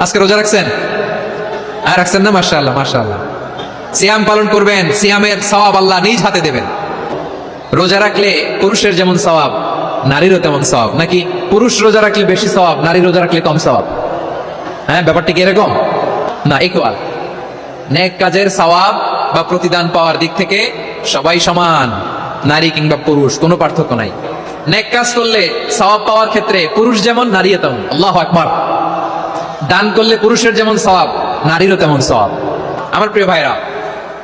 আজকে রোজা রাখছেন? আর রাখছেন না? মাশাআল্লাহ মাশাআল্লাহ। সিয়াম পালন করবেন, সিয়ামের সওয়াব আল্লাহ নিজ হাতে দেবেন। রোজা রাখলে পুরুষের যেমন সওয়াব, নারীরও তেমন সওয়াব। নাকি পুরুষ রোজা রাখলে বেশি সওয়াব, নারী রোজা রাখলে কম সওয়াব? হ্যাঁ, ব্যাপারটা কি এরকম না? ইকুয়াল। নেক কাজের সওয়াব বা প্রতিদান পাওয়ার দিক থেকে সবাই সমান, নারী কিংবা পুরুষ কোনো পার্থক্য নাই। নেক কাজ করলে সওয়াব পাওয়ার ক্ষেত্রে পুরুষ যেমন, নারীও তেমন। আল্লাহু আকবার। দান করলে পুরুষের যেমন সওয়াব, নারীরও তেমন সওয়াব। আমার প্রিয় ভাইরা,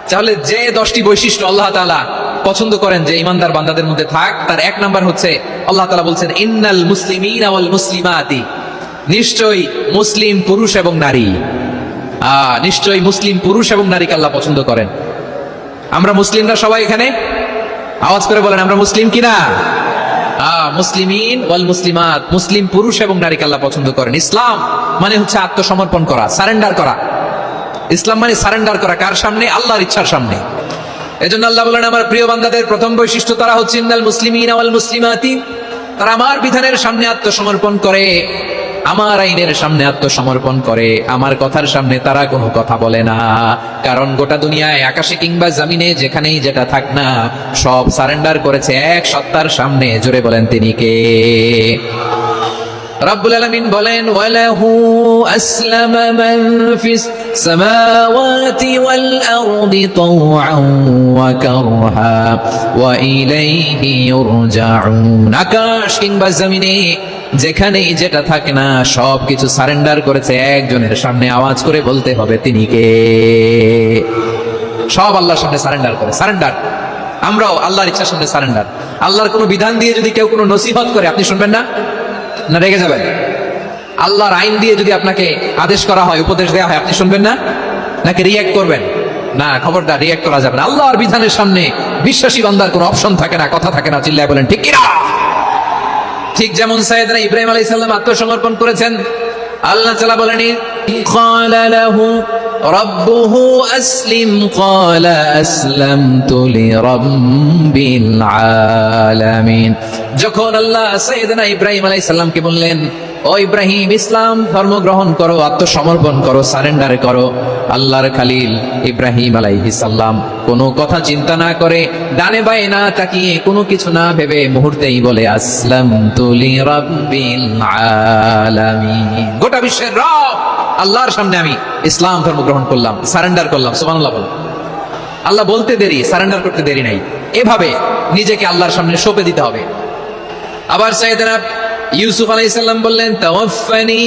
তাহলে যে 10টি বৈশিষ্ট্য আল্লাহ তাআলা পছন্দ করেন যে ইমানদার বান্দাদের মধ্যে থাক, তার এক নাম্বার হচ্ছে আল্লাহ তাআলা বলছেন ইন্নাল মুসলিমিনা ওয়াল মুসলিমাতি, নিশ্চয়ই মুসলিম পুরুষ এবং নারী। নিশ্চয়ই মুসলিম পুরুষ এবং নারীকে আল্লাহ পছন্দ করেন। আমরা মুসলিমরা সবাই এখানে আওয়াজ করে বলেন আমরা মুসলিম কিনা? মুসলিমিন ওয়াল মুসলিমাত, মুসলিম পুরুষ এবং নারীকে আল্লাহ পছন্দ করেন। ইসলাম মানে হচ্ছে আত্মসমর্পণ করা, সারেন্ডার করা। ইসলাম মানে সারেন্ডার করা কার সামনে? আল্লাহর ইচ্ছার সামনে। এজন্য আল্লাহ বলেন আমার প্রিয় বান্দাদের প্রথম বৈশিষ্ট্য তারা হচ্ছে ইন্নাল মুসলিমিনা ওয়াল মুসলিমাতি, তারা আমার বিধানের সামনে আত্মসমর্পণ করে, আমার আইনের সামনে আত্মসমর্পণ করে, আমার কথার সামনে তারা কোনো কথা বলে না। কারণ গোটা দুনিয়ায় আকাশে কিংবা জমিনে যেখানেই যেটা থাক না, সব সারেন্ডার করেছে এক সত্তার সামনে। জোরে বলেন তিনি কে? রব্বুল আলামিন বলেন ওয়ালাহু আসলামা মান ফিস সামাওয়াতি ওয়াল আরদি তাওআন ওয়া কারহা ওয়া ইলাইহি ইউরজাউন। আকাশ কিংবা জমিনে যেখানেই যেটা থাকে না, সবকিছু সারেন্ডার করেছে একজনের সামনে। আওয়াজ করে বলতে হবে তিনি কে? সব আল্লাহর সামনে সারেন্ডার করে। সারেন্ডার। আমরাও আল্লাহর ইচ্ছার সামনে সারেন্ডার। আল্লাহর কোনো বিধান দিয়ে যদি কেউ কোনো নসিহত করে, আপনি শুনবেন না? না রেগে যাবেন? আল্লাহর আইন দিয়ে যদি আপনাকে আদেশ করা হয়, উপদেশ দেওয়া হয়, আপনি শুনবেন না? নাকি রিঅ্যাক্ট করবেন? না, খবরদার, রিঅ্যাক্ট করা যাবে না। আল্লাহর বিধানের সামনে বিশ্বাসী বান্দার কোনো অপশন থাকে না, কথা থাকে না। চিল্লায় বলেন ঠিক কিনা? ঠিক যেমন সাইয়েদনা ইব্রাহিম আলাইহিস সালাম আত্মসমর্পণ করেছেন, আল্লাহ তাআলা বলেন ক্বালা লাহু রাব্বুহু আসলিম ক্বালা আসলামতু লিরাব্বিল আলামিন। যখন আল্লাহ সাইয়েদনা ইব্রাহিম আলাইহিস সালামকে বললেন ও ইব্রাহিম, ইসলাম ধর্ম গ্রহণ করো, আত্মসমর্পণ করো, সারেন্ডার করো, আল্লাহর খালিল ইব্রাহিম আলাইহিস সালাম কোনো কথা চিন্তা না করে, ডানে বায়ে না তাকিয়ে, কোনো কিছু না ভেবে মুহূর্তেই বলে আসলামতু লিরাব্বিল আলামিন। গোটা বিশ্বের রব আল্লাহর সামনে আমি ইসলাম ধর্ম গ্রহণ করলাম, সারেন্ডার করলাম। সুবহানাল্লাহ বলেন। আল্লাহ বলতে দেরি, সারেন্ডার করতে দেরি নাই। এভাবে নিজেকে আল্লাহর সামনে সঁপে দিতে হবে। আবার সাইয়েদনা ইউসুফ আলাইহিস সালাম বললেন তাওয়াফফানি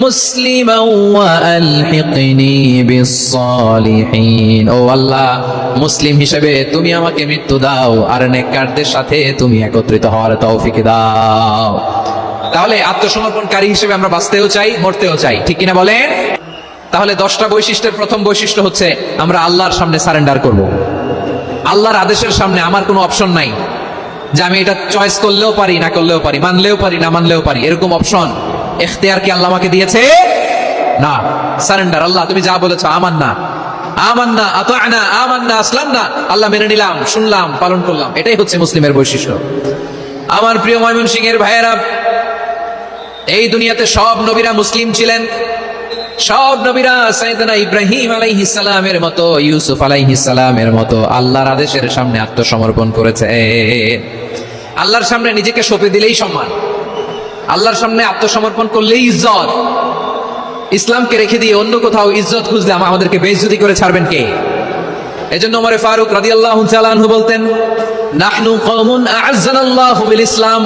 মুসলিমান ওয়া আলহিকনি বিস সালিহিন। ও আল্লাহ, মুসলিম হিসেবে তুমি আমাকে মৃত্যু দাও, আর নেককারদের সাথে তুমি একত্রিত হওয়ার তৌফিক দাও। তাহলে আত্মসমর্পণকারী হিসেবে আমরা বাঁচতেও চাই, মরতেও চাই, ঠিক কিনা বলেন? তাহলে 10টা বৈশিষ্ট্যের প্রথম বৈশিষ্ট্য হচ্ছে আমরা আল্লাহর সামনে সারেন্ডার করব। আল্লাহর আদেশের সামনে আমার কোনো অপশন নাই যে আমি এটা চয়েস করলেও পারি, না করলেও পারি, মানলেও পারি, না মানলেও পারি। এরকম অপশন, ইখতিয়ার কি আল্লাহ আমাকে দিয়েছে? না। সারেন্ডার। আল্লাহ তুমি যা বলেছো আমান্না, আমান্না, আতা'না, আমান্না, আসলামনা, আল্লাহ মেনে নিলাম, শুনলাম, পালন করলাম। এটাই হচ্ছে মুসলিমের বৈশিষ্ট্য। আমার প্রিয় ময়মনসিংহের ভাইয়েরা, এই দুনিয়াতে সব নবীরা মুসলিম ছিলেন। সব নবীরা সাইয়েদনা ইব্রাহিম আলাইহিস সালামের মতো, ইউসুফ আলাইহিস সালামের মতো আল্লাহর আদেশের সামনে আত্মসমর্পণ করেছে। আল্লাহর সামনে নিজেকে সঁপে দিলেই সম্মান, আল্লাহর সামনে আত্মসমর্পণ করলেই ইজ্জত। ইসলামকে রেখে দিয়ে অন্য কোথাও ইজ্জত খুঁজলে আমাদেরকে বেইজ্জতি করে ছাড়বেন কে? এজন্য ওমর ফারুক রাদিয়াল্লাহু তাআলা আনহু বলতেন নাহনু কওমুন আ'আজ্জানাল্লাহু বিল ইসলাম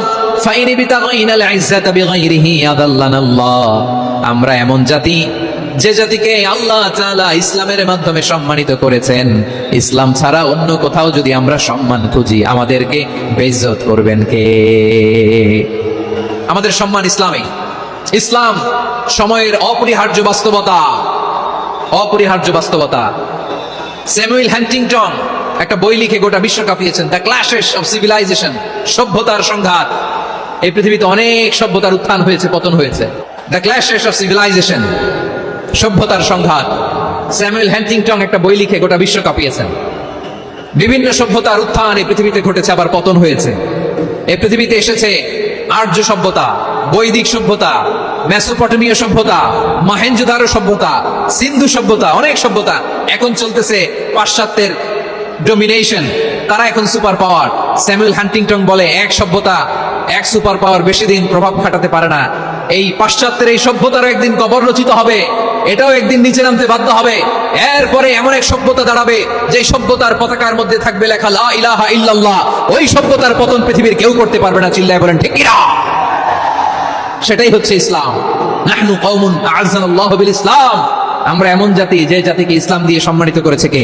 ফাইন বিতাগাইনাল ইজ্জাতা বিগাইরিহি আদাল্লানাল্লাহ। আমরা এমন জাতি, যে জাতিকে আল্লাহ তাআলা ইসলামের মাধ্যমে সম্মানিত করেছেন, ইসলাম ছাড়া অন্য কোথাও যদি আমরা সম্মান খুঁজি, আমাদেরকে বেইজ্জত করবেন কে? আমাদের সম্মান ইসলামে। ইসলাম সময়ের অপরিহার্য বাস্তবতা, অপরিহার্য বাস্তবতা। স্যামুয়েল হ্যান্টিংটন একটা বই লিখে গোটা বিশ্ব কাঁপিয়েছেন, দ্য ক্ল্যাশেস অফ সিভিলাইজেশন, সভ্যতার সংঘাত। এই পৃথিবীতে অনেক সভ্যতার উত্থান হয়েছে, পতন হয়েছে। দ্য ক্ল্যাশেস অফ সিভিলাইজেশন, সভ্যতার সংঘাত। স্যামুয়েল হ্যান্টিংটন একটা বই লিখে গোটা বিশ্ব কাঁপিয়েছেন। বিভিন্ন সভ্যতার উত্থান এই পৃথিবীতে ঘটেছে, আবার পতন হয়েছে। এই পৃথিবীতে এসেছে আর্য সভ্যতা, বৈদিক সভ্যতা, মেসোপটেমীয় সভ্যতা, মহেঞ্জোদারো সভ্যতা, সিন্ধু সভ্যতা, অনেক সভ্যতা। এখন চলতেছে পাশ্চাত্যের ডোমিনেশন, তারা এখন সুপার পাওয়ার। স্যামুয়েল হান্টিংটন বলে এক সভ্যতা, এক সুপার পাওয়ার বেশি দিন প্রভাব খাটাতে পারে না। এই পাশ্চাত্যের এই সভ্যতারও একদিন কবর রচিত হবে, এটাও একদিন নিচে নামতে বাধ্য হবে। এরপরে এমন এক সভ্যতা দাঁড়াবে যে সভ্যতার পতাকার মধ্যে থাকবে লেখা লা ইলাহা ইল্লাল্লাহ। ওই সভ্যতার পতন পৃথিবীর কেউ করতে পারবে না। চিল্লায় বলেন ঠিক কিনা? সেটাই হচ্ছে ইসলাম। নাহনু কওমুন আ'আযানাল্লাহু বিল ইসলাম। আমরা এমন জাতি যে জাতিকে ইসলাম দিয়ে সম্মানিত করেছে কে?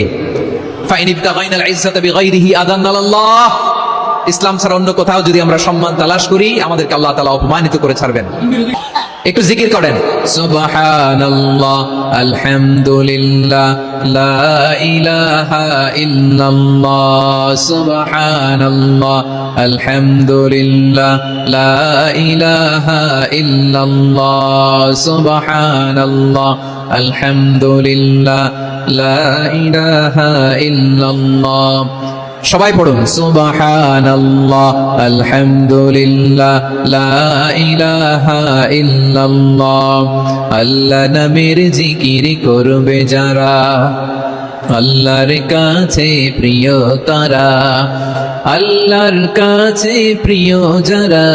ফাইন ইবতাগাইনাল ইজ্জাতা বিগাইরিহি আযানাল্লাহ। ইসলাম ছাড়া অন্য কোথাও যদি আমরা সম্মান তালাশ করি, আমাদেরকে আল্লাহ তাআলা অপমানিত করে ছাড়বেন। একটু জিকির করেন, সুবহানাল্লাহ, আলহামদুলিল্লাহ, লা ইলাহা ইল্লাল্লাহ, সুবহানাল্লাহ, আলহামদুলিল্লাহ, লা ইলাহা ইল্লাল্লাহ, সুবহানাল্লাহ, আলহামদুলিল্লাহ, লা ইলাহা ইল্লাল্লাহ। সবাই পড়ুন, সুবহানাল্লাহ, আলহামদুলিল্লাহ, লা ইলাহা ইল্লাল্লাহ। আল্লাহ নামের জিকির করবে যারা, আল্লাহর কাছে প্রিয় তারা, আল্লাহর কাছে প্রিয় যারা,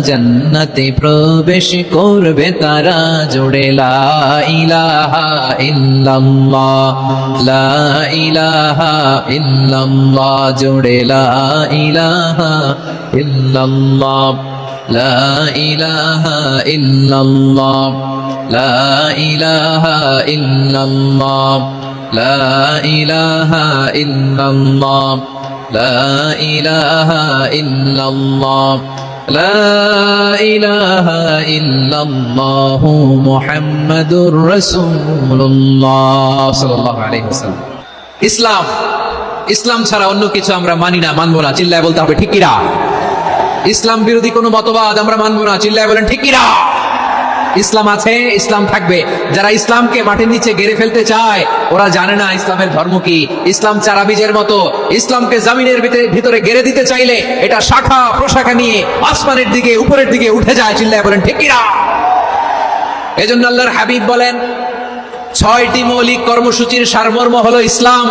জান্নাতে প্রবেশ করবে তারা। জোড়ে লা ইলাহা ইল্লাল্লাহ, লা ইলাহা ইল্লাল্লাহ, জোড়ে লা ইলাহা ইল্লাল্লাহ, লা ইলাহা ইল্লাল্লাহ, লা ইলাহা ইল্লাল্লাহ, লা ইলাহা ইল্লাল্লাহ, লা ইলাহা ইল্লাল্লাহ, লা ইলাহা ইল্লাল্লাহ, মুহাম্মাদুর রাসূলুল্লাহ সাল্লাল্লাহু আলাইহি ওয়াসাল্লাম। ইসলাম, ইসলাম ছাড়া অন্য কিছু আমরা মানি না, মানবো না। চিল্লায় বলতে হবে ঠিক কিনা? ইসলাম বিরোধী কোনো মতবাদ আমরা মানবো না। চিল্লায় বলেন ঠিক কিনা? ইসলাম আছে, ইসলাম থাকবে। যারা ইসলামকে মাটির নিচে গেড়ে ফেলতে চায়, ওরা জানে না ইসলামের ধর্ম কি। ইসলাম চারা বীজের মতো, ইসলামকে জমিনের ভিতরে গেড়ে দিতে চাইলে এটা শাখা প্রশাখা নিয়ে আসমানের দিকে, উপরের দিকে উঠে যায়। চিল্লায় বলেন ঠিক কিনা? এজন্য আল্লাহর হাবিব বলেন, 6টি মৌলিক কর্মসূচির সারমর্ম হলো ইসলাম।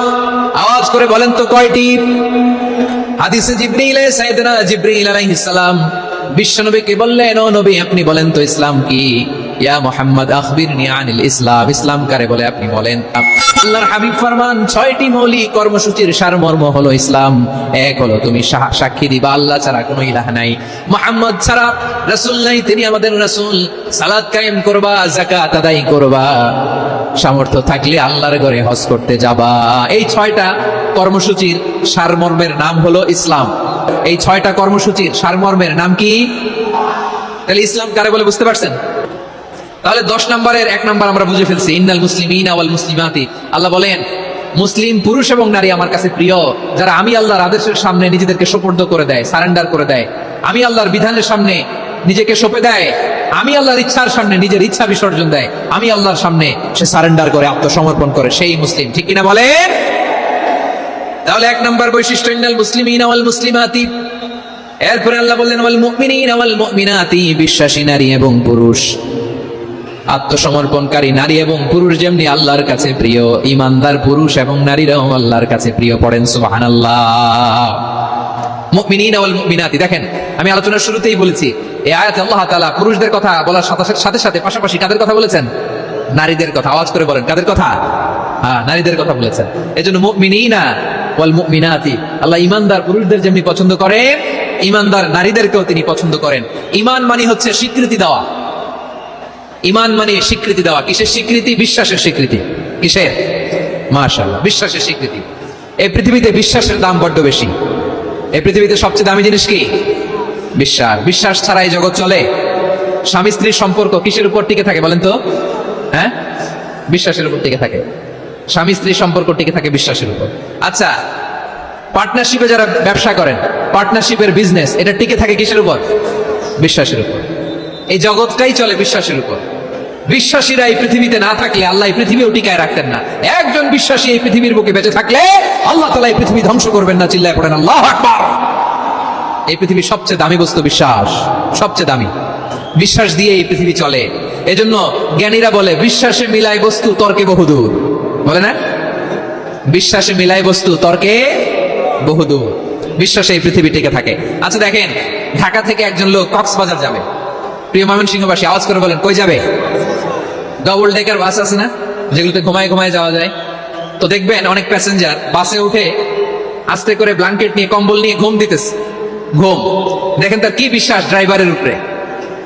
আওয়াজ করে বলেন তো কয়টি? হাদিসে জিবরিল, সাইয়েদনা জিবরিল আলাইহিস সালাম বিশ্বনবীকে বললেন, ও নবী আপনি বলেন তো ইসলাম কি? ইয়া মুহাম্মদ আখবিরনি আনিল ইসলাম। ইসলাম কারে বলে আপনি বলেন। আল্লাহর হাবিব ফরমান, 6টি মৌলিক কর্মসূচির সারমর্ম হলো ইসলাম। এক হলো তুমি সাক্ষী দিবা আল্লাহ ছাড়া কোনো ইলাহ নাই, মুহাম্মদ ছাড়া রাসূল নাই, তিনি আমাদের রাসূল। সালাত কায়েম করবা, যাকাত আদায় করবা, সামর্থ্য থাকলে আল্লাহর ঘরে হজ করতে যাবা। এই 6টা কর্মসূচির সারমর্মের নাম হলো ইসলাম। এই 6টা কর্মসূচির সারমর্মের নাম কি? তাহলে ইসলাম কারে বলে বুঝতে পারছেন? তাহলে 10 নম্বরের 1 নম্বর আমরা বুঝে ফেলছি, ইন্নাল মুসলিমিনা ওয়াল মুসলিমাতি। আল্লাহ বলেন, মুসলিম পুরুষ এবং নারী আমার কাছে প্রিয়, যারা আমি আল্লাহর আদেশের সামনে নিজেদেরকে সোপর্দ করে দেয়, সারেন্ডার করে দেয়, আমি আল্লাহর বিধানের সামনে নিজেকে সঁপে দেয়, আমি আল্লাহর ইচ্ছার সামনে নিজের ইচ্ছা বিসর্জন দেয়, আমি আল্লাহর সামনে সে সারেন্ডার করে, আত্মসমর্পণ করে, সেই মুসলিম। ঠিক কিনা বলেন? তাহলে 1 নম্বর বৈশিষ্ট্য ইন্নাল মুসলিমিনা ওয়াল মুসলিমাতি। এরপরে আল্লাহ বললেন ওয়াল মুমিনিনা ওয়াল মুমিনাতি, বিশ্বাসী নারী এবং পুরুষ, আত্মসমর্পণকারী নারী এবং পুরুষ যেমনি আল্লাহর কাছে প্রিয়, ইমানদার পুরুষ এবং নারীরাও আল্লাহর কাছে প্রিয়। পড়েন সুবহানাল্লাহ। মুমিনিনা ওয়াল মুমিনাতি। দেখেন, আমি আলোচনার শুরুতেই বলেছি, এই আয়াতে আল্লাহ তাআলা পুরুষদের কথা বলার সাথে সাথে পাশাপাশি কাদের কথা বলেছেন? নারীদের কথা। আওয়াজ করে বলেন, কাদের কথা? হ্যাঁ, নারীদের কথা বলেছেন। এজন্য মুমিনিনা ওয়াল মুমিনাতি, আল্লাহ ইমানদার পুরুষদের যেমনি পছন্দ করেন, ইমানদার নারীদেরকেও তিনি পছন্দ করেন। ঈমান মানে হচ্ছে স্বীকৃতি দেওয়া। ঈমান মানে স্বীকৃতি দেওয়া। কিসের স্বীকৃতি? বিশ্বাসের স্বীকৃতি। কিসের? মাশাআল্লাহ, বিশ্বাসের স্বীকৃতি। এই পৃথিবীতে বিশ্বাসের দাম বড্ড বেশি। এই পৃথিবীতে সবচেয়ে দামি জিনিস কি? বিশ্বাস। বিশ্বাস ছাড়া এই জগৎ চলে? স্বামী স্ত্রীর সম্পর্ক কিসের উপর টিকে থাকে বলেন তো? হ্যাঁ, বিশ্বাসের উপর টিকে থাকে। স্বামী স্ত্রীর সম্পর্ক টিকে থাকে বিশ্বাসের উপর। আচ্ছা, পার্টনারশিপে যারা ব্যবসা করেন, পার্টনারশিপের বিজনেস, এটা টিকে থাকে কিসের উপর? বিশ্বাসের উপর। এই জগৎটাই চলে বিশ্বাসের উপর। বিশ্বাসীরা এই পৃথিবীতে না থাকলে আল্লাহ এই পৃথিবীও টিকায় রাখতেন না। একজন বিশ্বাসী এই পৃথিবীর বুকে বেঁচে থাকলে আল্লাহ তাআলা এই পৃথিবী ধ্বংস করবেন না। চিল্লায় পড়েন আল্লাহু আকবার। এই পৃথিবীর সবচেয়ে দামি বস্তু বিশ্বাস, সবচেয়ে দামি। বিশ্বাস দিয়ে এই পৃথিবী চলে। এজন্য জ্ঞানীরা বলে বিশ্বাসে মিলায় বস্তু তর্কে বহুদূর, বলে না? বিশ্বাসে মিলায় বস্তু তর্কে বহুদূর, বিশ্বাসে এই পৃথিবী টিকে থাকে। আচ্ছা দেখেন, ঢাকা থেকে একজন লোক কক্সবাজার যাবে। প্রিয় ময়মনসিংহবাসী আওয়াজ করে বলেন, কই যাবে? ডবল ডেকার বাস আছে না, যেগুলোতে ঘুমায় ঘুমায় যাওয়া যায়। তো দেখবেন অনেক প্যাসেঞ্জার বাসে উঠে আস্তে করে ব্ল্যাঙ্কেট নিয়ে কম্বল নিয়ে ঘুম দিতেছে। ঘুম দেখেন তার কি বিশ্বাস ড্রাইভারের উপরে।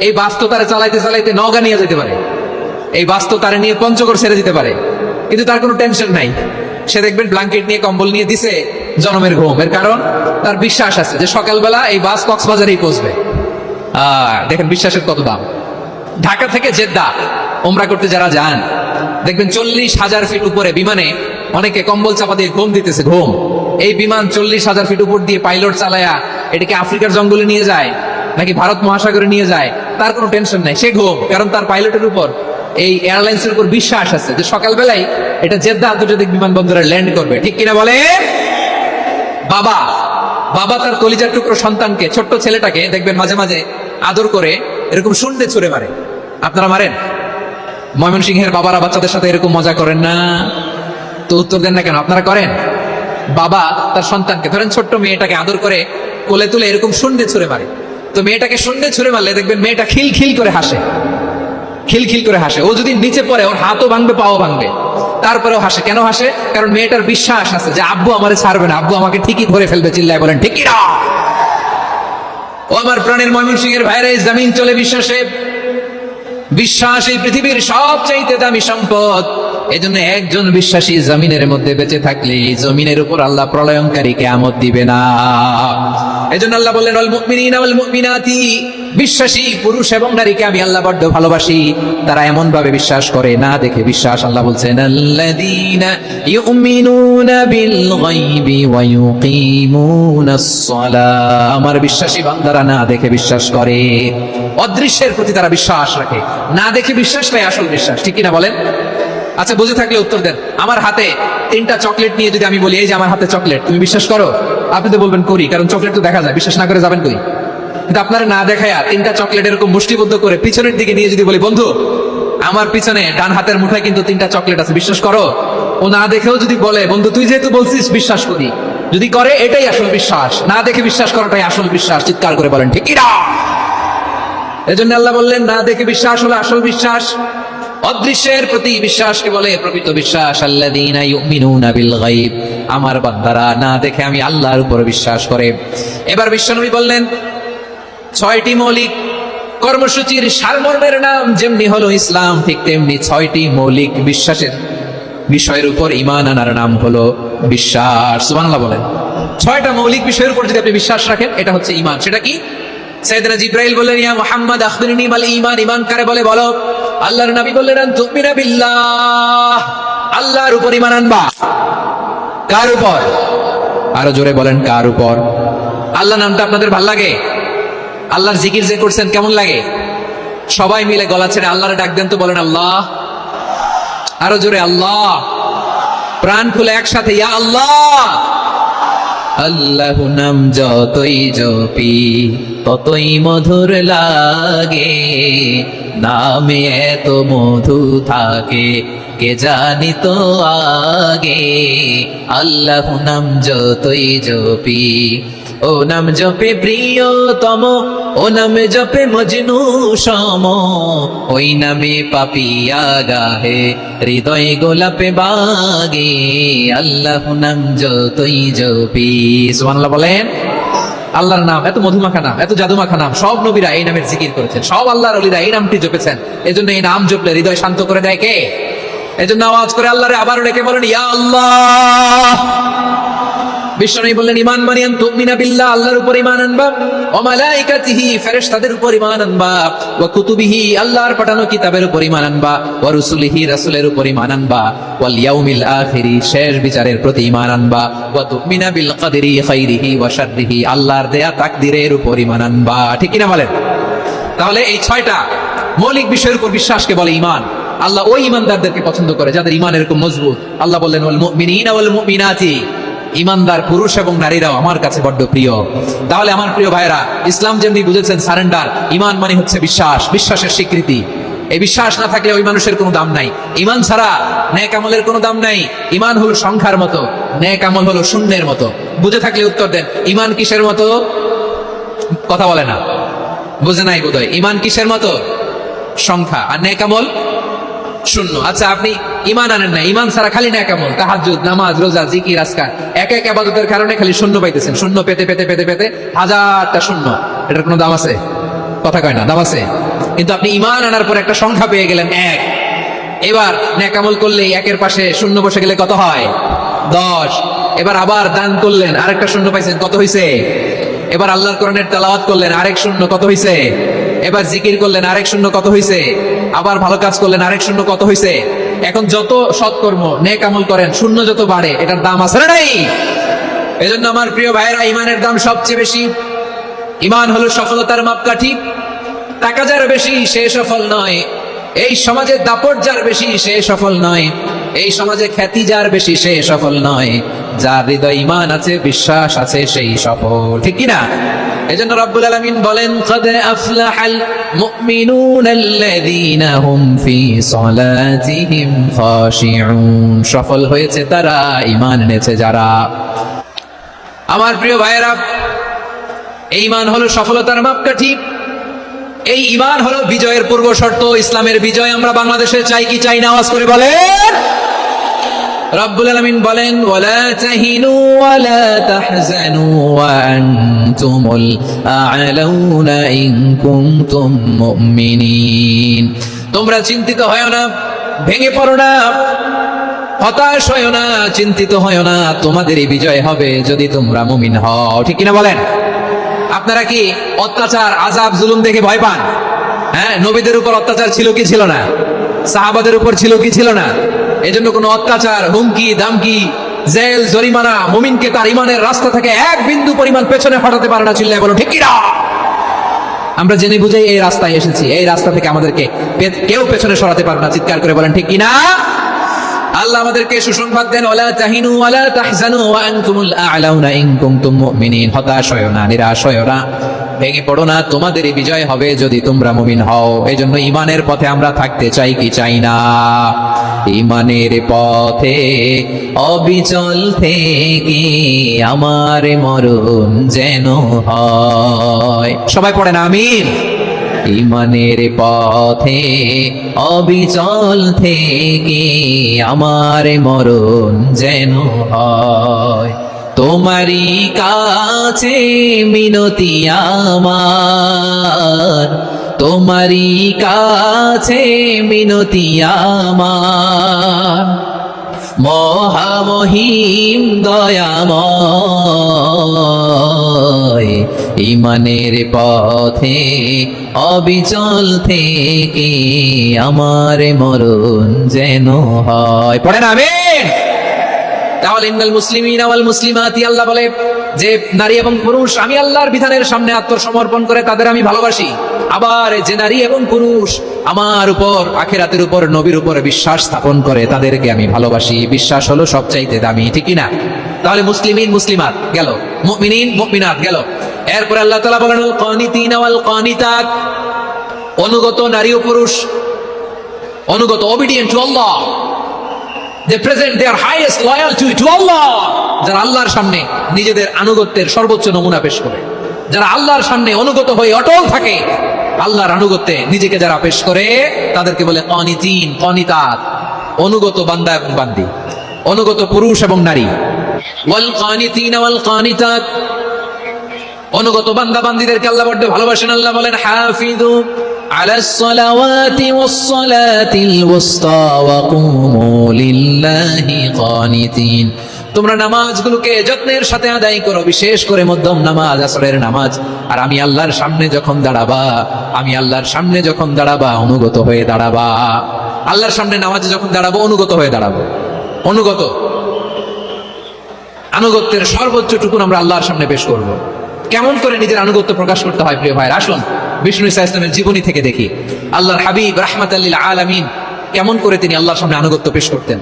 এই বাস তো তারা চালাইতে চালাইতে নওগাঁ নিয়ে যেতে পারে, এই বাস তো তারা নিয়ে পঞ্চগড় ছেড়ে দিতে পারে, কিন্তু তার কোনো টেনশন নাই। সে দেখবেন ব্ল্যাঙ্কেট নিয়ে কম্বল নিয়ে দিছে জনমের ঘুম। এর কারণ তার বিশ্বাস আছে যে সকালবেলা এই বাস কক্সবাজারেই পৌঁছবে। দেখেন বিশ্বাসের কত দাম। ঢাকা থেকে জেদ্দা ওমরা করতে যারা যান দেখবেন 40,000 ফিট উপরে বিমানে অনেকে কম্বল চাপা দিয়ে ঘুম দিতেছে। ঘুম, এই বিমান 40,000 ফিট উপর দিয়ে পাইলট চালায়া এটাকে আফ্রিকার জঙ্গলে নিয়ে যায় নাকি ভারত মহাসাগরে নিয়ে যায়, তার কোনো টেনশন নাই, সে ঘুম। কারণ তার পাইলটের উপর, এই এয়ারলাইন্সের উপর বিশ্বাস আছে যে সকালবেলায় এটা জেদ্দা আন্তর্জাতিক বিমানবন্দরে ল্যান্ড করবে। ঠিক কিনা বলে? বাবা বাবা তার কলিজার টুকরো সন্তানকে, ছোট্ট ছেলেটাকে দেখবেন মাঝে মাঝে আদর করে এরকম শুনতে ছুড়ে মারে। আপনারা মারেন? ময়মনসিংহের বাবারা বাচ্চাদের সাথে এরকম মজা করেন না? তো উত্তর দেন না কেন? আপনারা করেন? বাবা তার সন্তানকে, ধরেন ছোট্ট মেয়েটাকে আদর করে কোলে তুলে এরকম শুনতে ছুড়ে মারে। তো মেয়েটাকে শুনতে ছুড়ে মারলে দেখবেন মেয়েটা খিলখিল করে হাসে, খিলখিল করে হাসে। ও যদি নিচে পড়ে ওর হাতও ভাঙবে, পাও ভাঙবে, তারপরেও হাসে। কেন হাসে? কারণ মেয়েটার বিশ্বাস আছে যে আব্বু আমারে ছাড়বে না, আব্বু আমাকে ঠিকই ধরে ফেলবে। চিল্লায় বলেন ঠিক কিনা? ও আমার প্রাণের ময়মনসিংহের ভাইরা, এই জমিন চলে বিশ্বাসে। বিশ্বাস এই পৃথিবীর সবচাইতে দামি সম্পদ। এজন্য একজন বিশ্বাসী জমিনের মধ্যে বেঁচে থাকলে জমিনের উপর আল্লাহ প্রলয়ঙ্কারী কিয়ামত দিবে না। এজন্য আল্লাহ বললেন, ওয়াল মুমিনিনা ওয়াল মুমিনাতি, বিশ্বাসী পুরুষ এবং নারীকে আমি আল্লাহ বড্ড ভালোবাসি। তারা এমন ভাবে বিশ্বাস করে না দেখে বিশ্বাস। আল্লাহ বলছেন, আল্লাযীনা ইউমিনুনা বিল গায়বি ওয়া ইউকিমুনাস সালাহ, আমার বিশ্বাসী বান্দারা না দেখে বিশ্বাস করে। অদৃশ্যের প্রতি তারা বিশ্বাস রাখে, না দেখে বিশ্বাসটাই আসল বিশ্বাস। ঠিক কিনা বলেন? আচ্ছা বুঝে থাকলে উত্তর দেন। আমার হাতে 3টা চকলেট নিয়ে যদি আমি বলি, এই যে আমার হাতে চকলেট, তুমি বিশ্বাস করো? আপনি তো বলবেন করি, কারণ চকলেট তো দেখা যায়। বিশ্বাস না করে যাবেন কই? কিন্তু আপনারা না দেখায় 3টা চকলেট এরকম মুষ্টিবদ্ধ করে পিছনের দিকে নিয়ে যদি বলি, বন্ধু আমার পিছনে ডান হাতের মুঠায় কিন্তু 3টা চকলেট আছে, বিশ্বাস করো? ও না দেখেও যদি বলে, বন্ধু তুই যেহেতু বলছিস বিশ্বাস করি, যদি করে এটাই আসল বিশ্বাস। না দেখে বিশ্বাস করাটাই আসল বিশ্বাস। চিৎকার করে বলেন ঠিক কিনা? এজন্য আল্লাহ বললেন, না দেখে বিশ্বাস হলো আসল বিশ্বাস। অদৃশ্যের প্রতি বিশ্বাসকে বলে প্রকৃত বিশ্বাস। আল্লাযীনা ইউমিনুনা বিল গায়ব, আমার বান্দারা না দেখে আমি আল্লাহর উপর বিশ্বাস করে। এবার বিশ্বনবী বললেন, 6টি মৌলিক কর্মসূচির সারমর্মের নাম যেমনি হলো ইসলাম, ঠিক তেমনি 6টি মৌলিক বিশ্বাসের বিষয়ের উপর ঈমান আনার নাম হলো বিশ্বাস। সুবহানাল্লাহ বলেন। 6টা মৌলিক বিষয়ের উপর যদি আপনি বিশ্বাস রাখেন, এটা হচ্ছে ঈমান। সেটা কি? সাইয়েদনা জিবরাইল বললেন, ইয়া মুহাম্মদ আখবিরনি মাল ঈমান, ঈমান কারে বলে বলো। আল্লাহর নবী বললেন, আন তুমিনা বিল্লাহ, আল্লাহর উপর ঈমান আনবা। কার উপর? আরো জোরে বলেন, কার উপর? আল্লাহ নামটা আপনাদের ভাল লাগে? আল্লাহর জিকির যে করছেন কেমন লাগে? সবাই মিলে গলা ছেড়ে আল্লাহরে ডাক দেন তো, বলেন আল্লাহ। আরো জোরে আল্লাহ। প্রাণ খুলে একসাথে ইয়া আল্লাহ। আল্লাহু নাম যতই জপি ততই মধুর লাগে, নামে এত মধু থাকে কে জানি তো আগে। আল্লাহু নাম যতই জপি, ও নাম জপে প্রিয়তম, ও নামে জপে মজনু সম, ওই নামে পাপিয়া গাহে হৃদয় গোলাপে বাগে। আল্লাহু নাম যতই জপি। সুবহানাল্লাহ বলেন। আল্লাহর নাম এত মধুমাখা নাম, এত জাদুমাখা নাম, সব নবীরা এই নামের জিকির করেছেন, সব আল্লাহর ওলিরা এই নামটি জপেছেন। এজন্য এই নাম জপলে হৃদয় শান্ত করে দেয় কে? এজন্য আওয়াজ করে আল্লাহরে আবারও ডেকে বলেন, ইয়া আল্লাহ। বিশ্বনবী বললেন, ঈমান মানে আন তুমিনা বিল্লাহ, আল্লাহর উপর ঈমান আনবা, ওয়া মালাইকাতিহি, ফেরেশতাদের উপর ঈমান আনবা, ওয়া কুতুবিহি, আল্লাহর পাঠানো কিতাবের উপর ঈমান আনবা, ওয়া রুসুলিহি, রাসূলের উপর ঈমান আনবা, ওয়াল ইয়াউমিল আখিরি, শেষ বিচারের প্রতি ঈমান আনবা, ওয়া তুমিনা বিল কদরি খাইরিহি ওয়া শাররিহি, আল্লাহর দেয়া তাকদীরের উপর ঈমান আনবা। ঠিক কিনা বলেন? তাহলে এই 6টা মৌলিক বিষয়ের উপর বিশ্বাসকে বলে ঈমান। আল্লাহ ওই ঈমানদারদেরকে পছন্দ করে যাদের ঈমান এরকম মজবুত। আল্লাহ বললেন, ওয়াল মুমিনিনা ওয়াল মুমিনাতি, ইমানদার পুরুষ এবং নারীরাও আমার কাছে বড্ড প্রিয়। তাহলে আমার প্রিয় ভাইরা, ইসলাম যেমনি বুঝেছেন সারেন্ডার, ঈমান মানে হচ্ছে বিশ্বাস, বিশ্বাসের স্বীকৃতি। এই বিশ্বাস না থাকলে ওই মানুষের কোনো দাম নাই। ইমান ছাড়া নেক আমলের কোনো দাম নাই। ইমান হলো সংখ্যার মতো, নেক আমল হলো শূন্যের মতো। বুঝে থাকলে উত্তর দেন, ইমান কিসের মতো? কথা বলে না, বুঝে নাই বোধহয়। ইমান কিসের মতো? সংখ্যা। আর নেক আমল শূন্য। আচ্ছা, আপনি ইমান আনেন না, ইমান ছাড়া খালি নেক আমল, তাহাজ্জুদ, নামাজ, রোজা, জিকির, আজকার, এক এক ইবাদতের কারণে খালি শূন্য পাইতেছেন। শূন্য পেতে পেতে পেতে পেতে হাজারটা শূন্য। এটার কোনো দাম আছে? কথা কয় না, দাম আছে। কিন্তু আপনি ইমান আনার পর একটা সংখ্যা পেয়ে গেলেন, এক। এবার নেক আমল করলে একের পাশে শূন্য বসে গেলে কত হয়? 10। এবার আবার দান করলেন, আরেকটা শূন্য পাইছেন, কত হইছে? এবার আল্লাহর কোরআনের তেলাওয়াত করলেন, আরেক শূন্য, কত হইছে? এবার জিকির করলেন, আরেক শূন্য, কত হইছে? আবার ভালো কাজ করলেন, আরেক শূন্য, কত হইছে? এখন যত সৎকর্ম নেক আমল করেন, শূন্য যত বাড়ে, এটার দাম আছে না নাই? এজন্য আমার প্রিয় ভাইয়েরা, ইমানের দাম সবচেয়ে বেশি। ইমান হলো সফলতার মাপকাঠি। টাকা যার বেশি সে সফল নয়, এই সমাজে দাপট যার বেশি সে সফল নয়, এই সমাজে খ্যাতি যার বেশি সে সফল নয়, যার হৃদয় ঈমান আছে, বিশ্বাস আছে, সেই সফল। ঠিক কি না? এজন্য রব্বুল আলামিন বলেন, قد أفلح المؤمنون الذين هم في صلاتهم خاشعون। সফল হয়েছে তারা, ঈমান এনেছে যারা। আমার প্রিয় ভাইয়েরা, এই ঈমান হলো সফলতার মাপকাঠি। এই ঈমান হলো বিজয়ের পূর্ব শর্ত। ইসলামের বিজয় আমরা বাংলাদেশে চাই কি চাই না? আওয়াজ করে বলেন। রব্বুল আলামিন বলেন, ওয়ালা তাহিনু ওয়ালা তাহজানু ওয়া আনতুমুল আ'লাউনা ইন কুনতুম মুমিনিন। তোমরা চিন্তিত হয়ো না, ভেঙে পড়ো না, হতাশ হয়ো না, চিন্তিত হয়ো না, তোমাদেরই বিজয় হবে যদি তোমরা মুমিন হও। ঠিক কিনা বলেন? আপনারা কি অত্যাচার, আযাব, জুলুম দেখে ভয় পান? হ্যাঁ, নবীদের উপর অত্যাচার ছিল কি ছিল না? সাহাবাদের উপর ছিল কি ছিল না? এজন্য কোনো অত্যাচার, হুমকি, দামকি, জেল, জরিমানা মুমিনকে তার ইমানের রাস্তা থেকে এক বিন্দু পরিমাণ পেছনে হটাতে পারে না। চিল্লায় বলো ঠিক কি না? আমরা জেনে বুঝে এই রাস্তায় এসেছি, এই রাস্তা থেকে আমাদেরকে কেউ পেছনে সরাতে পারবে না। চিৎকার করে বলেন ঠিক কি না? আল্লাহ আমাদেরকে সুসংবাদ দেন, ওয়ালা তাহিনু ওয়ালা তাহজানু ওয়া আনতুমুল আ'লাউনা ইন কুনতুম মুমিনিন। হতাশ হয়ো না, নিরাশ হয়ো না, ভেঙে পড়ো না, তোমাদেরই বিজয় হবে যদি তোমরা মুমিন হও। এজন্য ঈমানের পথে আমরা থাকতে চাই কি চাই না? ঈমানের পথে অবিচল থেকে আমার মরণ যেন হয়। সবাই পড়েন আমিন। ঈমানের পথে অবিচল থেকে আমার মরণ যেন হয়। তোমারই কাছে মিনতি আমার, তোমারই কাছে মিনতি আমার, মহামহিম দয়াময়। ঈমানের পথে অবিচল থেকে আমার মরণ যেন হয়। পড়েন আমিন। তাহলে ইন্নাল মুসলিমিনা ওয়াল মুসলিমাতি, আল্লাহ বলে যে নারী এবং পুরুষ আমি আল্লাহর বিধানের সামনে আত্মসমর্পণ করে তাদের আমি ভালোবাসি। আবার যে নারী এবং পুরুষ আমার উপর, আখিরাতের উপর, নবীর উপর বিশ্বাস স্থাপন করে তাদেরকে আমি ভালোবাসি। বিশ্বাস হলো সবচাইতে দামি। ঠিক কি না? তাহলে মুসলিমিন, মুসলিমাত গেল, মুমিনিন, মুমিনাত গেল। এরপর আল্লাহ তাআলা বলেন, আল কানিতিনা ওয়াল কানিতাত, অনুগত নারী ও পুরুষ, অনুগত, obedient to Allah, they present their highest loyalty to Allah। যারা আল্লাহর সামনে নিজেদের আনুগত্যের সর্বোচ্চ নমুনা পেশ করে, যারা আল্লাহর সামনে অনুগত হয়ে অটল থাকে, আল্লাহর আনুগত্যে নিজেকে যারা পেশ করে, তাদেরকে বলে কানিতিন, কানিতাত, অনুগত বান্দা এবং বান্দি, অনুগত পুরুষ এবং নারী। ওয়াল কানিতিনা ওয়াল কানিতাত, অনুগত বান্দা বান্দীদেরকে আল্লাহ বড় ভালোবাসেন। আল্লাহ বলেন, হাফিযু আলাস সালাওয়াতি ওয়াস সালাতিল ওয়াসতা ওয়া কুমু লিল্লাহি কানিতিন। তোমরা নামাজগুলোকে যত্নের সাথে আদায় করো, বিশেষ করে মধ্যম নামাজ, আসরের নামাজ। আর আমি আল্লাহর সামনে যখন দাঁড়াবা, আমি আল্লাহর সামনে যখন দাঁড়াবা, অনুগত হয়ে দাঁড়াবা। আল্লাহর সামনে নামাজে যখন দাঁড়াবো, অনুগত হয়ে দাঁড়াবো। অনুগত, আনুগত্যের সর্বোচ্চ টুকুন আমরা আল্লাহর সামনে পেশ করব। কেমন করে নিজের আনুগত্য প্রকাশ করতে হয় প্রিয় ভাই? আসুন বিষ্ণু ঈসা ইসলামের জীবনী থেকে দেখি। আল্লাহর হাবিব রাহমাতাল লিল আলামিন কেমন করে তিনি আল্লাহর সামনে আনুগত্য পেশ করতেন।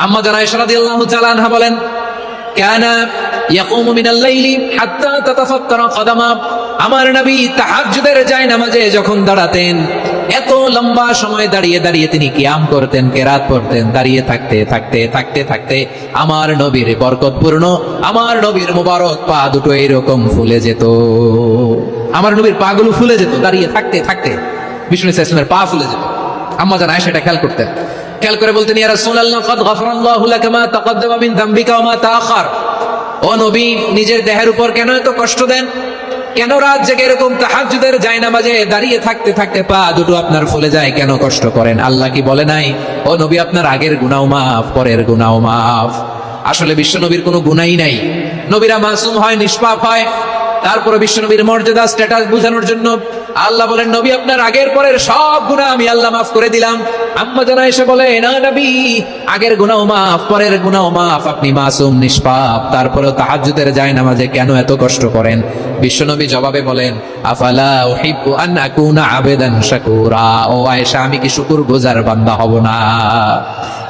আম্মা জানা আয়েশা রাদিয়াল্লাহু তাআলা আনহা বলেন, কানা ইয়াকুমু মিনাল লাইলি হাত্তা তাতাফাক্কারা কদামা। আমার নবী তাহাজ্জুদের যায় নামাজে যখন দাঁড়াতেন, এত লম্বা সময় দাঁড়িয়ে দাঁড়িয়ে তিনি কিয়াম করতেন, কেরাত পড়তেন। দাঁড়িয়ে থাকতে থাকতে থাকতে থাকতে আমার নবীর বরকতপূর্ণ, আমার নবীর মুবারক পা দুটো এরকম ফুলে যেত। আমার নবীর পা গুলো ফুলে যেত দাঁড়িয়ে থাকতে থাকতে। বিষ্ণু ইসলামের পা ফুলে যেত। আম্মা জান আয়েশা এটা খেয়াল করতেন। খেয়াল করে বলতেন, ইয়া রাসূলুল্লাহ ক্বাদ গাফারাল্লাহু লাকা মা তাকাদ্দামা মিন যামবিকা ওয়া মা তাআখার। ও নবী, নিজের দেহের উপর কেন এত কষ্ট দেন? কেন রাত জেগে এরকম তাহাজ্জুদের জায়নামাজে দাঁড়িয়ে থাকতে থাকতে পা দুটো আপনার ফুলে যায়? কেন কষ্ট করেন? আল্লাহ কি বলে নাই, ও নবী আপনার আগের গুনাহ মাফ, পরের গুনাহ মাফ? আসলে বিশ্ব নবীর কোনো গুনাহই নাই। নবীরা মাসুম হয়, নিষ্পাপ হয়। তারপরে বিশ্ব নবীর মর্যাদা, স্ট্যাটাস বোঝানোর জন্য আল্লাহ বলেন, নবী আপনার আগের পরের সব গুনাহ আমি আল্লাহ মাফ করে দিলাম। আম্মা জানা এসে বলে, না নবী, আগের গুনাহ মাফ, পরের গুনাহ মাফ, আপনি মাসুম, নিষ্পাপ, তারপরেও তাহাজ্জুদের জায়নামাজে কেন এত কষ্ট করেন? বিশ্বনবী জবাবে বলেন, আফালা উহিব্বু আন আকুনা আবেদান শাকুরা। ও আয়েশা, আমি কি শুকরগুজার বান্দা হব না?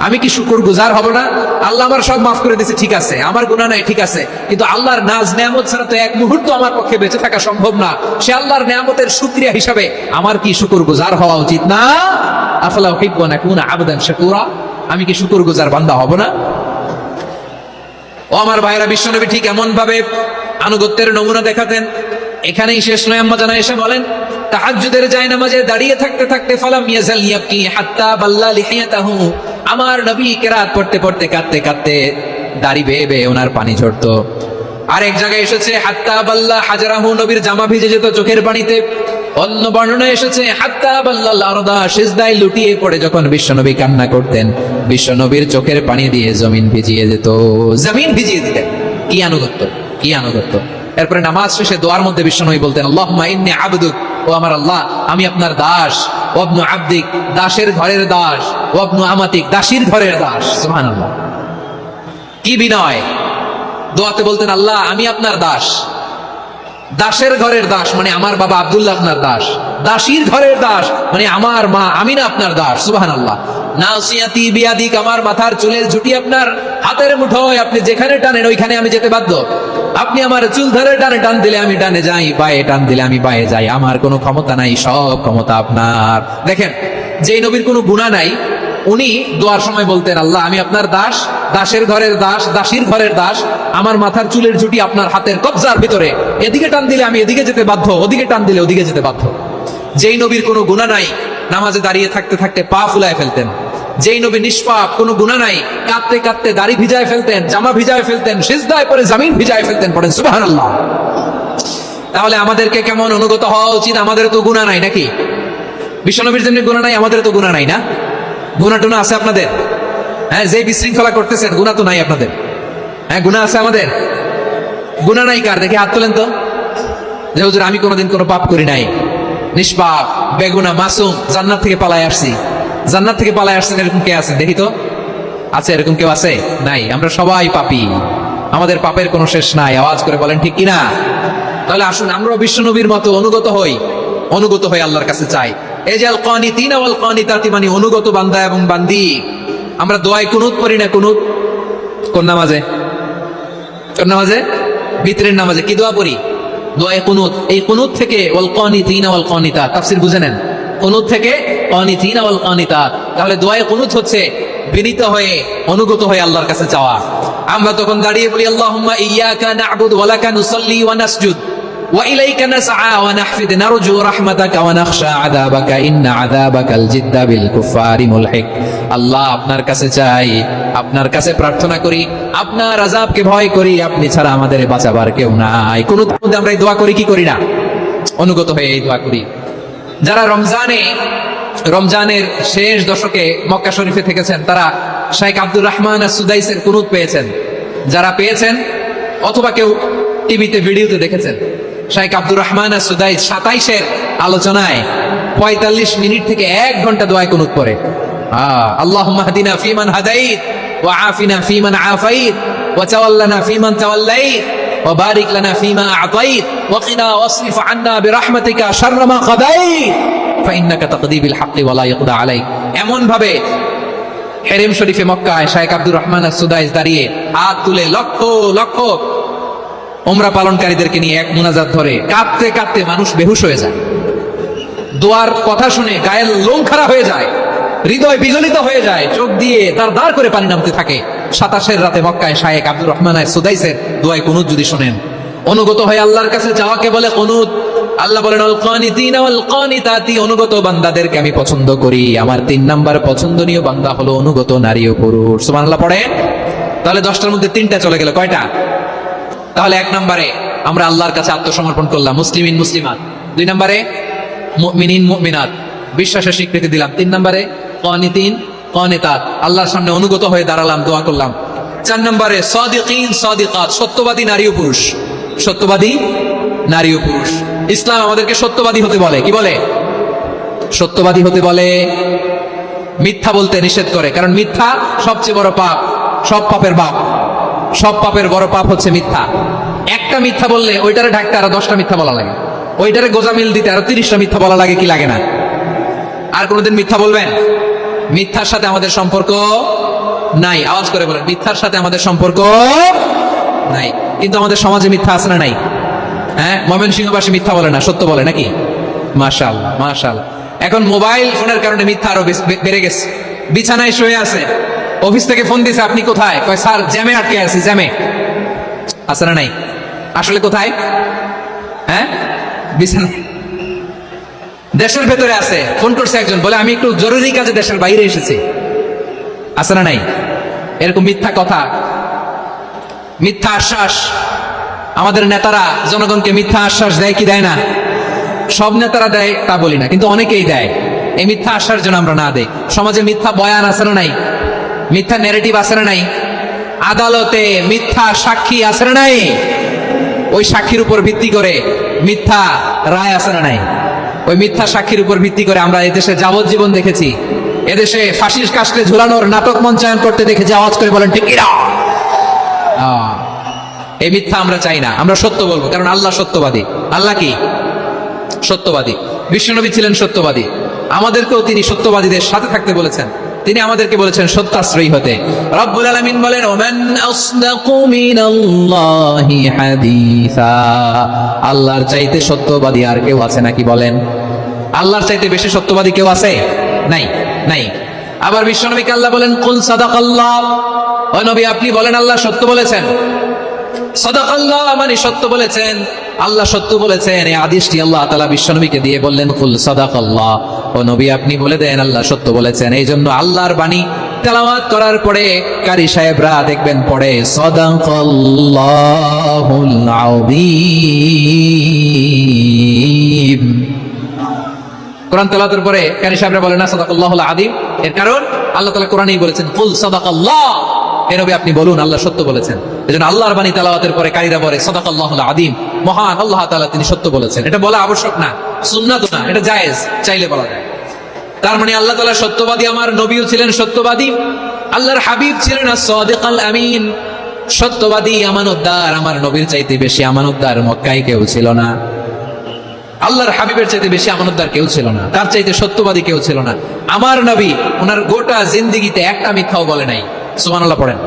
আমি কি শুকরগুজার হব না? আল্লাহ আমার সব মাফ করে দিয়েছে, ঠিক আছে, আমার গুনাহ নাই, ঠিক আছে, কিন্তু আল্লাহর নাজ নেয়ামত ছাড়া তো এক মুহূর্ত আমার পক্ষে বেঁচে থাকা সম্ভব না। সে আল্লাহর নেয়ামতের শুকরিয়া হিসাবে আমার কি শুকরগুজার হওয়া উচিত না? আফালা উহিব্বু আন আকুনা আবেদান শাকুরা। আমি কি শুকরগুজার বান্দা হব না? ও আমার ভাইরা, বিশ্বনবী ঠিক এমন ভাবে আনুগত্যের নমুনা দেখাতেন। এখানেই শেষ নয়, আম্মা জানা এসে বলেন, তাহাজ্জুদের জায়নামাজে দাঁড়িয়ে থাকতে থাকতে ফালাম ইয়াজাল ইয়াবকি হাত্তা বাল্লা লিহিয়াতাহু। আমার নবী কেরাত পড়তে পড়তে কাঁদতে কাঁদতে দাড়ি বেয়ে বেয়ে ওনার পানি ঝরতো। আরেক জায়গায় এসেছে হাত্তা বাল্লা হাজারাহু, নবীর জামা ভিজে যেত চোখের পানিতে। অন্য বর্ণনা এসেছে হাত্তা বাল্লাল আরদা, সিজদায় লুটিয়ে পড়ে যখন বিশ্বনবী কান্না করতেন, বিশ্বনবীর চোখের পানি দিয়ে জমিন ভিজিয়ে যেত, জমিন ভিজিয়ে দিতেন। কি আনুগত্য, কি আনুগত্য! এরপরে নামাজ শেষে দোয়ার মধ্যে বিশ্বনবী বলতেন, আল্লাহুম্মা ইন্নী আবদুক, ও আমার আল্লাহ, আমি আপনার দাস। ওয়াবনু আবদিক, দাসের ঘরের দাস। ওয়াবনু আমাতিক, দাসীর ঘরের দাস। সুবহানাল্লাহ, কি বিনয়! দোয়াতে বলতেন, আল্লাহ আমি আপনার দাস। দাসের ঘরের দাস মানে আমার বাবা আব্দুল্লাহ আপনার দাস। দাসীর ঘরের দাস মানে আমার মা আমিনা আপনার দাস। সুবহানাল্লাহ। নাসিয়াতি বিয়াদিক, আমার মাথার চুলের ঝুঁটি আপনার হাতের মুঠোয়, আপনি যেখানে টানেন ওইখানে আমি যেতে বাধ্য। আপনি আমার চুল ধরে ডানে টান দিলে আমি ডানে যাই, বায়ে টান দিলে আমি বায়ে যাই। আমার কোনো ক্ষমতা নাই, সব ক্ষমতা আপনার। দেখেন, যেই নবীর কোনো গুনাহ নাই, উনি দোয়ার সময় বলতেন, আল্লাহ আমি আপনার দাস, দাসের ঘরের দাস, দাসীর ঘরের দাস। আমার মাথার চুলের ঝুঁটি আপনার হাতের কবজার ভিতরে, এদিকে টান দিলে আমি এদিকে যেতে বাধ্য, ওদিকে টান দিলে ওদিকে যেতে বাধ্য। যেই নবীর কোনো গুনাহ নাই, নামাজে দাঁড়িয়ে থাকতে থাকতে পা ফুলায় ফেলতেন। যেই নবী নিষ্পাপ, কোনো গুনাহ নাই, কাঁদতে কাঁদতে দাড়ি ভিজায় ফেলতেন, জামা ভিজায় ফেলতেন, সিজদায় পড়ে জমিন ভিজায় ফেলতেন। পড়েন সুবহানাল্লাহ। তাহলে আমাদেরকে কেমন অনুগত হওয়া উচিত? আমাদের তো গুনাহ নাই নাকি? বিশ্বনবীর যেমনি গুনাহ নাই, আমাদের তো গুনাহ নাই না? গুনাহ টুনা আছে আপনাদের? হ্যাঁ, যে বিশৃঙ্খলা করতেছেন গুনাহ তো নাই আপনাদের? হ্যাঁ, গুনাহ আছে আমাদের? গুনাহ নাই কার? দেখে হাত তোলেন তো। যে হুজুর আমি কোনোদিন কোনো পাপ করি নাই, নিষ্পাপ, বেগুনা, মাসুম, জান্নাত থেকে পালায় আসছি। জান্নাত থেকে পালায় আসছেন এরকম কে আছে? দেখি তো, আছে এরকম কেউ? আছে? নাই। আমরা সবাই পাপী, আমাদের পাপের কোনো শেষ নাই। আওয়াজ করে বলেন ঠিক কিনা? তাহলে আসুন আমরা বিশ্বনবীর মতো অনুগত হই, অনুগত হয়ে আল্লাহর কাছে চাই। এই যে আল কানিতিনা ওয়াল কানিতাতি, মানে অনুগত বান্দা এবং বান্দি। আমরা দোয়ায় কুনুত পড়ি না? কুনুত কোন নামাজে? কোন নামাজে? ভিতরের নামাজে কি দোয়া পড়ি? দোয়ায়ে কুনুত। এই কুনুত থেকে ওয়াল কানিতিনা ওয়াল কানিতাত, তাফসীর বুঝে নেন। কুনুত থেকে কানিতিনা ওয়াল কানিতাত। তাহলে দোয়ায়ে কুনুত হচ্ছে বিনীত হয়ে, অনুগত হয়ে আল্লাহর কাছে চাওয়া। আমরা তখন দাঁড়িয়ে বলি, আল্লাহুম্মা ইয়্যাকা না'বুদু ওয়া লাকা নুসাল্লি ওয়া নাসজুদ ওয়া ইলাইকা নাসআ ওয়া নাহফিদ নারজু রাহমাতাকা ওয়া নাখশা আযাবাকা ইন্না আযাবাকাল জিদ্দা বিল কুফারি মুলহিক। আল্লাহ আপনার কাছে চাই, আপনার কাছে প্রার্থনা করি, আপনার আযাবকে ভয় করি, আপনি ছাড়া আমাদের বাঁচাবার কেউ নাই। কোন মধ্যে আমরা এই দোয়া করি কি করি না? অনুগত হয়ে এই দোয়া করি। যারা রমজানের শেষ দশকে মক্কা শরীফে থেকেছেন, তারা শাইখ আব্দুর রহমান as-সুদাইসের কুনুত পেয়েছেন। যারা পেয়েছেন অথবা কেউ টিভিতে ভিডিওতে দেখেছেন, শাইখ আব্দুর রহমান as-সুদাইস 27-এর আলোচনায় 45 মিনিট থেকে 1 ঘন্টা দোয়ায় কুনুত পড়ে। আল্লাহুম্মা হদিনা ফিমান হাদাইত ওয়া আফিনা ফিমান আফাইত ওয়া তাওয়াল্লানা ফিমান তাওয়াল্লাইত ওয়া বারিক লানা ফিমা আ'তাইত ওয়া কিনা ওয়াসরিফ আন্না বিরহমাতিকা শাররা মা কাদাইত ফাইন্নাকা তাকদি বিল হাক্কি ওয়া লা ইউকদা আলাইক। এমন ভাবে হেরেম শরীফে মক্কায় শাইখ আব্দুর রহমান as-সুদাইস দাঁড়িয়ে হাত তুলে লক্ষ লক্ষ উমরা পালনকারীদেরকে নিয়ে এক মুনাজাত ধরে কাঁদতে কাঁদতে মানুষ বেহুশ হয়ে যায়। দোয়ার কথা শুনে গায়ের লোম খাড়া হয়ে যায়, হৃদয় বিগলিত হয়ে যায়, চোখ দিয়ে তার দাঁড় করে পানি নামতে থাকে। 27 রাতে মক্কায় শায়েখ আব্দুর রহমান সুদাইসের দোয়ায় কুনুত যদি শোনেন, অনুগত হয়ে আল্লাহর কাছে যাওয়াকে বলে কুনুত। আল্লাহ বলেন আল কানিতিনা ওয়াল কানিতাতি, অনুগত বান্দাদেরকে আমি পছন্দ করি। আমার 3 নাম্বার পছন্দনীয় বান্দা হলো অনুগত নারী ও পুরুষ। সুবহানাল্লাহ পড়ে। তাহলে 10টার মধ্যে 3টা চলে গেল, কয়টা? তাহলে 1 নম্বরে আমরা আল্লাহর কাছে আত্মসমর্পণ করলাম, মুসলিমিন মুসলিমাত। 2 নম্বরে মুমিনিন মুমিনাত, বিশ্বাসের স্বীকৃতি দিলাম। 3 নম্বরে কানিতিন কানিতাত, আল্লাহর সামনে অনুগত হয়ে দাঁড়ালাম, দোয়া করলাম। 4 নম্বরে সাদিকিন সাদিকাত, সত্যবাদী নারী ও পুরুষ। সত্যবাদী নারী ও পুরুষ। ইসলাম আমাদেরকে সত্যবাদী হতে বলে। কি বলে? সত্যবাদী হতে বলে। মিথ্যা বলতে নিষেধ করে, কারণ মিথ্যা সবচেয়ে বড় পাপ, সব পাপের বাপ। সব পাপের বড় পাপ হচ্ছে মিথ্যা। একটা মিথ্যা বললে ওইটারে ঢাকতে আরো 10টা মিথ্যা বলা লাগে, ওইটারে গোজামিল দিতে আরো 30টা মিথ্যা বলা লাগে, কি লাগে না? আর কোনোদিন মিথ্যা বলবেন? মিথ্যার সাথে আমাদের সম্পর্ক নাই। আওয়াজ করে বলেন, মিথ্যার সাথে আমাদের সম্পর্ক নাই। কিন্তু আমাদের সমাজে মিথ্যা আছে না নাই? হ্যাঁ, ময়মনসিংহবাসী মিথ্যা বলে না, সত্য বলে নাকি? মাশাআল্লাহ মাশাআল্লাহ। এখন মোবাইল ফোনের কারণে মিথ্যা আরো বেড়ে গেছে। বিছানায় শুয়ে আছে, অফিস থেকে ফোন দিছে, আপনি কোথায়? কয় স্যার জ্যামে আটকে আছি। জ্যামে আছে না নাই? আসলে কোথায়? হ্যাঁ, বিছানা। দেশের ভেতরে আছে, ফোন করছে একজন, বলে আমি একটু জরুরি কাজে দেশের বাইরে এসেছি। আছে না নাই? এরকম মিথ্যা কথা, মিথ্যা আশ্বাস। আমাদের নেতারা জনগণকে মিথ্যা আশ্বাস দেয় কি দেয় না? সব নেতারা দেয় তা বলি না, কিন্তু অনেকেই দেয়। এই মিথ্যা আশ্বাস যেন আমরা না দেই। সমাজে মিথ্যা বয়ান আছে না নাই? মিথ্যা ন্যারেটিভ আছে না নাই? আদালতে মিথ্যা সাক্ষী আছে না নাই? ওই সাক্ষীর উপর ভিত্তি করে মিথ্যা রায় আছে না নাই? ওই মিথ্যা সাক্ষীর উপর ভিত্তি করে আমরা এদেশে যাবজ্জীবন দেখেছি, এদেশে ফাঁসির কাস্টে ঝুলানোর নাটক মঞ্চায়ন করতে দেখেছি। আওয়াজ করে বলেন ঠিক কিনা? এই মিথ্যা আমরা চাই না, আমরা সত্য বলবো, কারণ আল্লাহ সত্যবাদী। আল্লাহ কি? সত্যবাদী। বিশ্বনবী ছিলেন সত্যবাদী, আমাদেরকেও তিনি সত্যবাদীদের সাথে থাকতে বলেছেন। তিনি আমাদেরকে বলেছেন সত্যাশ্রয়ী হতে। রব্বুল আলামিন বলেন ওমান আসদাকু মিনাল্লাহি হাদিসা, আল্লাহর চাইতে সত্যবাদী আর কেউ আছে নাকি বলেন? আল্লাহর চাইতে বেশি সত্যবাদী কেউ আছে? নাই, নাই। আবার বিশ্বনবীকে আল্লাহ বলেন কুল সাদাকাল্লাহ, ও নবী আপনি বলেন আল্লাহ সত্য বলেছেন। সাদাকাল্লাহ মানে সত্য বলেছেন, আল্লাহ সত্য বলেছেন। এই আদেশটি আল্লাহ তাআলা বিশ্বনবীকে দিয়ে বললেন কুল সাদাকাল্লাহ, ও নবী আপনি বলে দেন আল্লাহ সত্য বলেছেন। এই জন্য আল্লাহর বাণী তেলাওয়াত করার পরে কারি সাহেবরা দেখবেন পড়ে সাদাকাল্লাহুল আযীম। কোরআন তেলাওয়াতের পরে কারি সাহেবরা বলে না সাদাকাল্লাহুল আযীম, এর কারণ আল্লাহ তাআলা কোরআনেই বলেছেন কুল সাদাকাল্লাহ, হে নবী আপনি বলুন আল্লাহ সত্য বলেছেন। এজন্য আল্লাহর বাণী তেলাওয়াতের পরে কারীরা বলে সাদাকাল্লাহুল আযীম, মহান আল্লাহ তাআলা তিনি সত্য বলেছেন। এটা বলা আবশ্যক না, সুন্নাত না, এটা জায়েজ, চাইলে বলা যায়। তার মানে আল্লাহ তাআলা সত্যবাদী, আমার নবীও ছিলেন সত্যবাদী, আল্লাহর হাবিব ছিলেন as-সাদিকাল আমিন, সত্যবাদী আমানতদার। আমার নবীর চাইতে বেশি আমানতদার মক্কায় কেউ ছিল না, আল্লাহর হাবিবের চাইতে বেশি আমানতদার কেউ ছিল না, তার চাইতে সত্যবাদী কেউ ছিল না। আমার নবী ওনার গোটা জিন্দেগিতে একটা মিথ্যাও বলে নাই। সুবহানাল্লাহ পড়েন।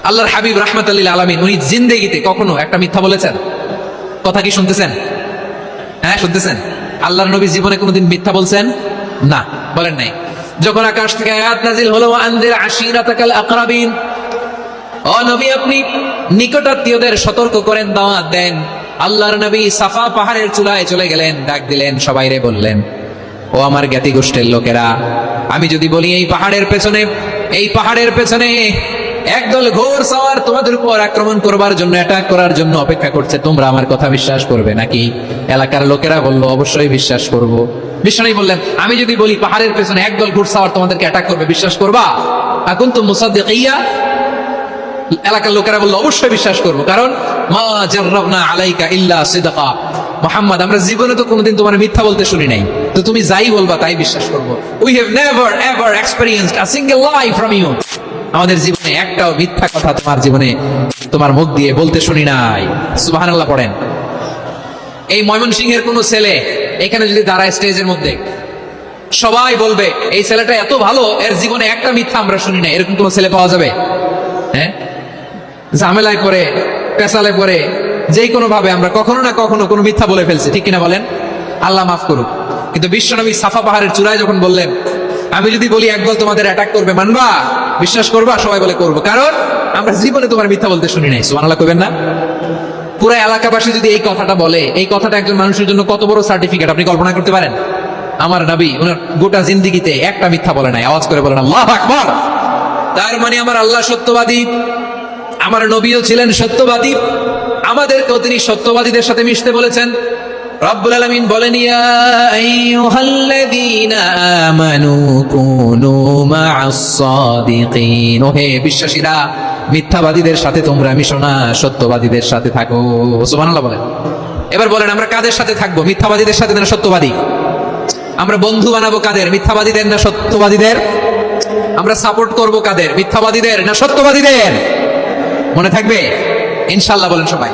আল্লাহর হাবিব রাহমাতুল লিল আলামিন উনি জিন্দেগিতে কখনো একটা মিথ্যা বলেছেন? কথা কি শুনতেছেন? হ্যাঁ শুনতেছেন? আল্লাহর নবী জীবনে কোনোদিন মিথ্যা বলছেন? না, বলেন নাই। যখন আকাশ থেকে আয়াত নাজিল হলো আনজির আশিরাতাকাল আকরাবিন, ও নবী আপনি নিকটাত্মীয়দের সতর্ক করেন, দাওয়াত দেন। আল্লাহর নবী সাফা পাহাড়ের চূড়ায় চলে গেলেন, ডাক দিলেন, সবাইরে বললেন ও আমার জ্ঞাতি গোষ্ঠীর লোকেরা, আমি যদি বলি এই পাহাড়ের পেছনে একদল ঘোর সওয়ার তোমাদের উপর আক্রমণ করবার জন্য, অ্যাটাক করার জন্য অপেক্ষা করছে, তোমরা আমার কথা বিশ্বাস করবে নাকি? এলাকার লোকেরা বলল অবশ্যই বিশ্বাস করব। বিশ্বনবী বললেন আমি যদি বলি পাহাড়ের পেছনে একদল ঘোর সওয়ার তোমাদেরকে অ্যাটাক করবে, বিশ্বাস করবা? আকুনতুম মুসাদ্দিকিয়া? এলাকার লোকেরা বলল অবশ্যই বিশ্বাস করব, কারণ মা জাররাবনা আলাইকা ইল্লা সিদকা, মুহাম্মদ আমরা জীবনে তো কোনোদিন তোমার মিথ্যা বলতে শুনি নাই, তো তুমি যাই বলবা তাই বিশ্বাস করব। We have never ever experienced a single lie from you, আমাদের জীবনে একটাও মিথ্যা কথা তোমার জীবনে তোমার মুখ দিয়ে বলতে শুনি নাই। সুবহানাল্লাহ পড়েন। এই ময়মনসিংহের কোন ছেলে এখানে যদি দাঁড়ায় স্টেজের মধ্যে, সবাই বলবে এই ছেলেটা এত ভালো, এর জীবনে একটা মিথ্যা আমরা শুনি না, এরকম কোন ছেলে পাওয়া যাবে? হ্যাঁ, ঝামেলায় পড়ে পেশালে পড়ে যেই কোনো ভাবে আমরা কখনো না কখনো কোনো মিথ্যা বলে ফেলছি, ঠিক কিনা বলেন? আল্লাহ মাফ করুক। কিন্তু বিশ্বনবী সাফা পাহাড়ের চূড়ায় যখন বললেন, আমি যদি বলি একদল তোমাদের অ্যাটাক করবে, মানবা? বিশ্বাস করবা? সবাই বলে করবো, কারণ আমরা জীবনে তোমার মিথ্যা বলতে শুনি নাই। সুবহানাল্লাহ কইবেন না? পুরো এলাকাবাসী যদি এই কথাটা বলে, এই কথাটা একজন মানুষের জন্য কত বড় সার্টিফিকেট আপনি কল্পনা করতে পারেন? আমার নবী ওনার গোটা জিন্দেগিতে একটা মিথ্যা বলে নাই। আওয়াজ করে বলেন আল্লাহু আকবার। তার মানে আমার আল্লাহ সত্যবাদী, আমার নবীও ছিলেন সত্যবাদী, আমাদেরকেও তিনি সত্যবাদীদের সাথে মিশতে বলেছেন। রব্বুল আলামিন বলেন, ইয়া আইয়ুহাল্লাযীনা আমানু কুনু মা'আস সাদিকিন, ওহে বিশ্বাসীরা, মিথ্যাবাদীদের সাথে তোমরা মিশো না, সত্যবাদীদের সাথে থাকো। সুবহানাল্লাহ বলেন। এবার বলেন আমরা কাদের সাথে থাকবো? মিথ্যাবাদীদের সাথে না সত্যবাদী? আমরা বন্ধু বানাবো কাদের? মিথ্যাবাদীদের না সত্যবাদীদের? আমরা সাপোর্ট করব কাদের? মিথ্যাবাদীদের না সত্যবাদীদের? মনে থাকবে ইনশাআল্লাহ, বলেন সবাই।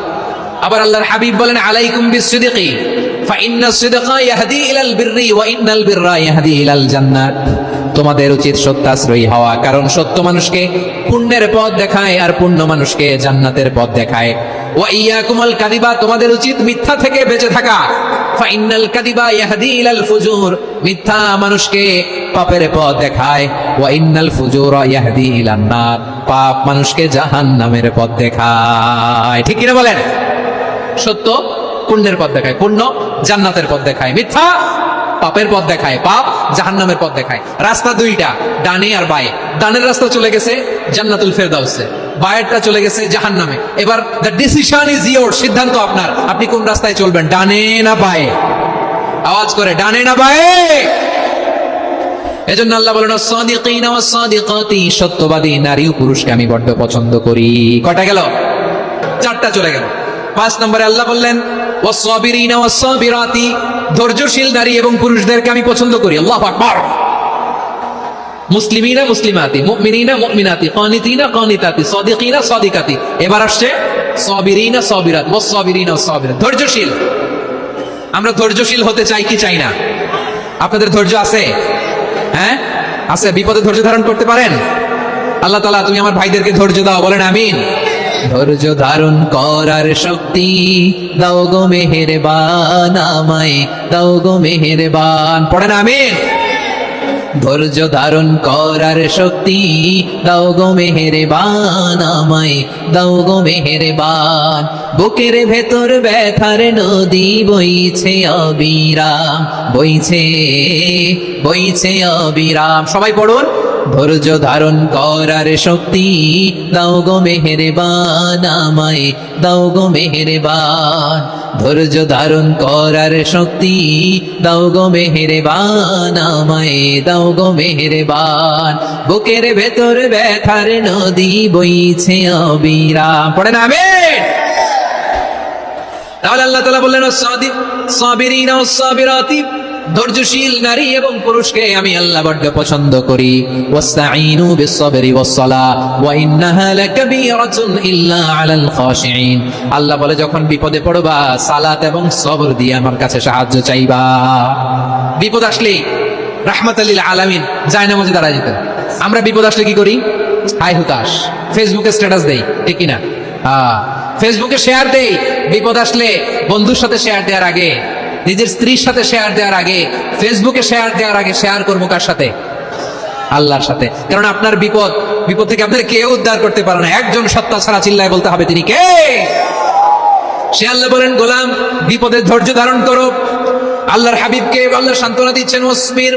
আবার আল্লাহর হাবিব বলেন, আলাইকুম বিসসিদকি ফাইন্নাস সিদকা ইয়াহদি ইলাল বিররি ওয়া ইন্নাল বিররা ইয়াহদি ইলাল জান্নাত। তোমাদের উচিত সত্যাশ্রয়ী হওয়া, কারণ সত্য মানুষকে পুণ্যের পথ দেখায় আর পুণ্য মানুষকে জান্নাতের পথ দেখায়। ওয়া ইয়াকুমুল কাযিবা, তোমাদের উচিত মিথ্যা থেকে বেঁচে থাকা। ফাইন্নাল কাযিবা ইয়াহদি ইলাল ফুজুর, মিথ্যা মানুষকে পাপের পথ দেখায়। ওয়া ইন্নাল ফুজুরা ইয়াহদি ইলান নার, পাপ মানুষকে জাহান্নামের পথ দেখায়। ঠিক কিনা বলেন? সত্য পুণ্যের পথ দেখায়, পুণ্য জান্নাতের পথ দেখায়, মিথ্যা পাপের পথ দেখায়, পাপ জাহান্নামের পথ দেখায়। রাস্তা দুইটা, ডানে আর বায়ে। ডানের রাস্তা চলে গেছে জান্নাতুল ফেরদাউসে, বায়েরটা চলে গেছে জাহান্নামে। এবার দ্য ডিসিশন ইজ ইয়োর, সিদ্ধান্ত আপনার, আপনি কোন রাস্তায় চলবেন, ডানে না বায়ে? আওয়াজ করে, ডানে না বায়ে? এজন্য আল্লাহ বলেন, আস-সাদিকিনা ওয়াস-সাদিকাতি, সত্যবাদী নারী ও পুরুষকে আমি বড্ড পছন্দ করি। কয়টা গেল? চারটা চলে গেল। 5 নম্বরে আল্লাহ বললেন, ওয়াস-সাবিরিনা ওয়াস-সাবিরাতি, ধৈর্যশীল নারী এবং পুরুষদেরকে আমি পছন্দ করি। আল্লাহু আকবার। মুসলিমিনা মুসলিমাতি, মুমিনিনা মুমিনাতি, কানিতিনা কানিতাতি, সাদিকিনা সাদিকাতি। এবার আসছে সাবিরিনা সাবিরাত, ওয়াস-সাবিরিনা ওয়াস-সাবিরাত, ধৈর্যশীল। আমরা ধৈর্যশীল হতে চাই কি চাই না? আপনাদের ধৈর্য আছে? হ্যাঁ আছে? বিপদে ধৈর্য ধারণ করতে পারেন? আল্লাহ তাআলা তুমি আমার ভাইদেরকে ধৈর্য দাও, বলেন আমিন। ধৈর্য ধারণ করার শক্তি দাও গো মেহেরবান, আমায় দাও গো মেহেরবান, পড়েন আমিন। ধৈর্য ধারণ করার শক্তি দাও গো মেহেরবান, আমায় দাও গো মেহেরবান। বুকের ভেতর ব্যথার নদী বইছে অবিরাম, বইছে বইছে অবিরাম। সবাই পড়ুন, ধৈর্য ধারণ করার শক্তি দাও গো মেহেরবান, আমায় দাও গো মেহেরবান। ধৈর্য ধারণ করার শক্তি দাও গো মেহেরবান, আমায় দাও গো মেহেরবান। বুকের ভেতর ব্যথার নদী বইছে অবিরাম, পড়েন আমিন। তাহলে আল্লাহ তাআলা বললেন, সাবিরিনা ওয়াস-সাবিরাতি, ধৈর্যশীল নারী এবং পুরুষকে আমি আল্লাহ বড্ড পছন্দ করি। ওয়াস্তাঈনু বিস-সাবরি ওয়াস-সালাহ ওয়া ইন্নাহা লাকাবীরাতুন ইল্লা আলাল খাশিঈন। আল্লাহ বলে, যখন বিপদে পড়বা সালাত এবং সবর দিয়ে আমার কাছে সাহায্য চাইবা। বিপদ আসলে রাহমাতাল লিল আলামিন জায়নামাজে দাঁড়ায় যেতেন। আমরা বিপদ আসলে কি করি? হাই হুতাশ, ফেসবুকে স্ট্যাটাস দেই, ঠিক কিনা? ফেসবুকে শেয়ার দেই। বিপদ আসলে বন্ধুর সাথে শেয়ার দেওয়ার আগে, নিজের স্ত্রীর সাথে শেয়ার দেওয়ার আগে, ফেসবুকে শেয়ার দেওয়ার আগে শেয়ার করবো কার সাথে? আল্লাহর সাথে। কারণ আপনার বিপদ থেকে আপনার কেউ উদ্ধার করতে পারে না, একজন সত্তা ছাড়া চিল্লায় বলতে হবে তিনি কে? সে আল্লাহ বলেন, গোলাম বিপদের ধৈর্য ধারণ করো। আল্লাহর হাবিবকে আল্লাহ সান্ত্বনা দিচ্ছেন, ওয়াসবির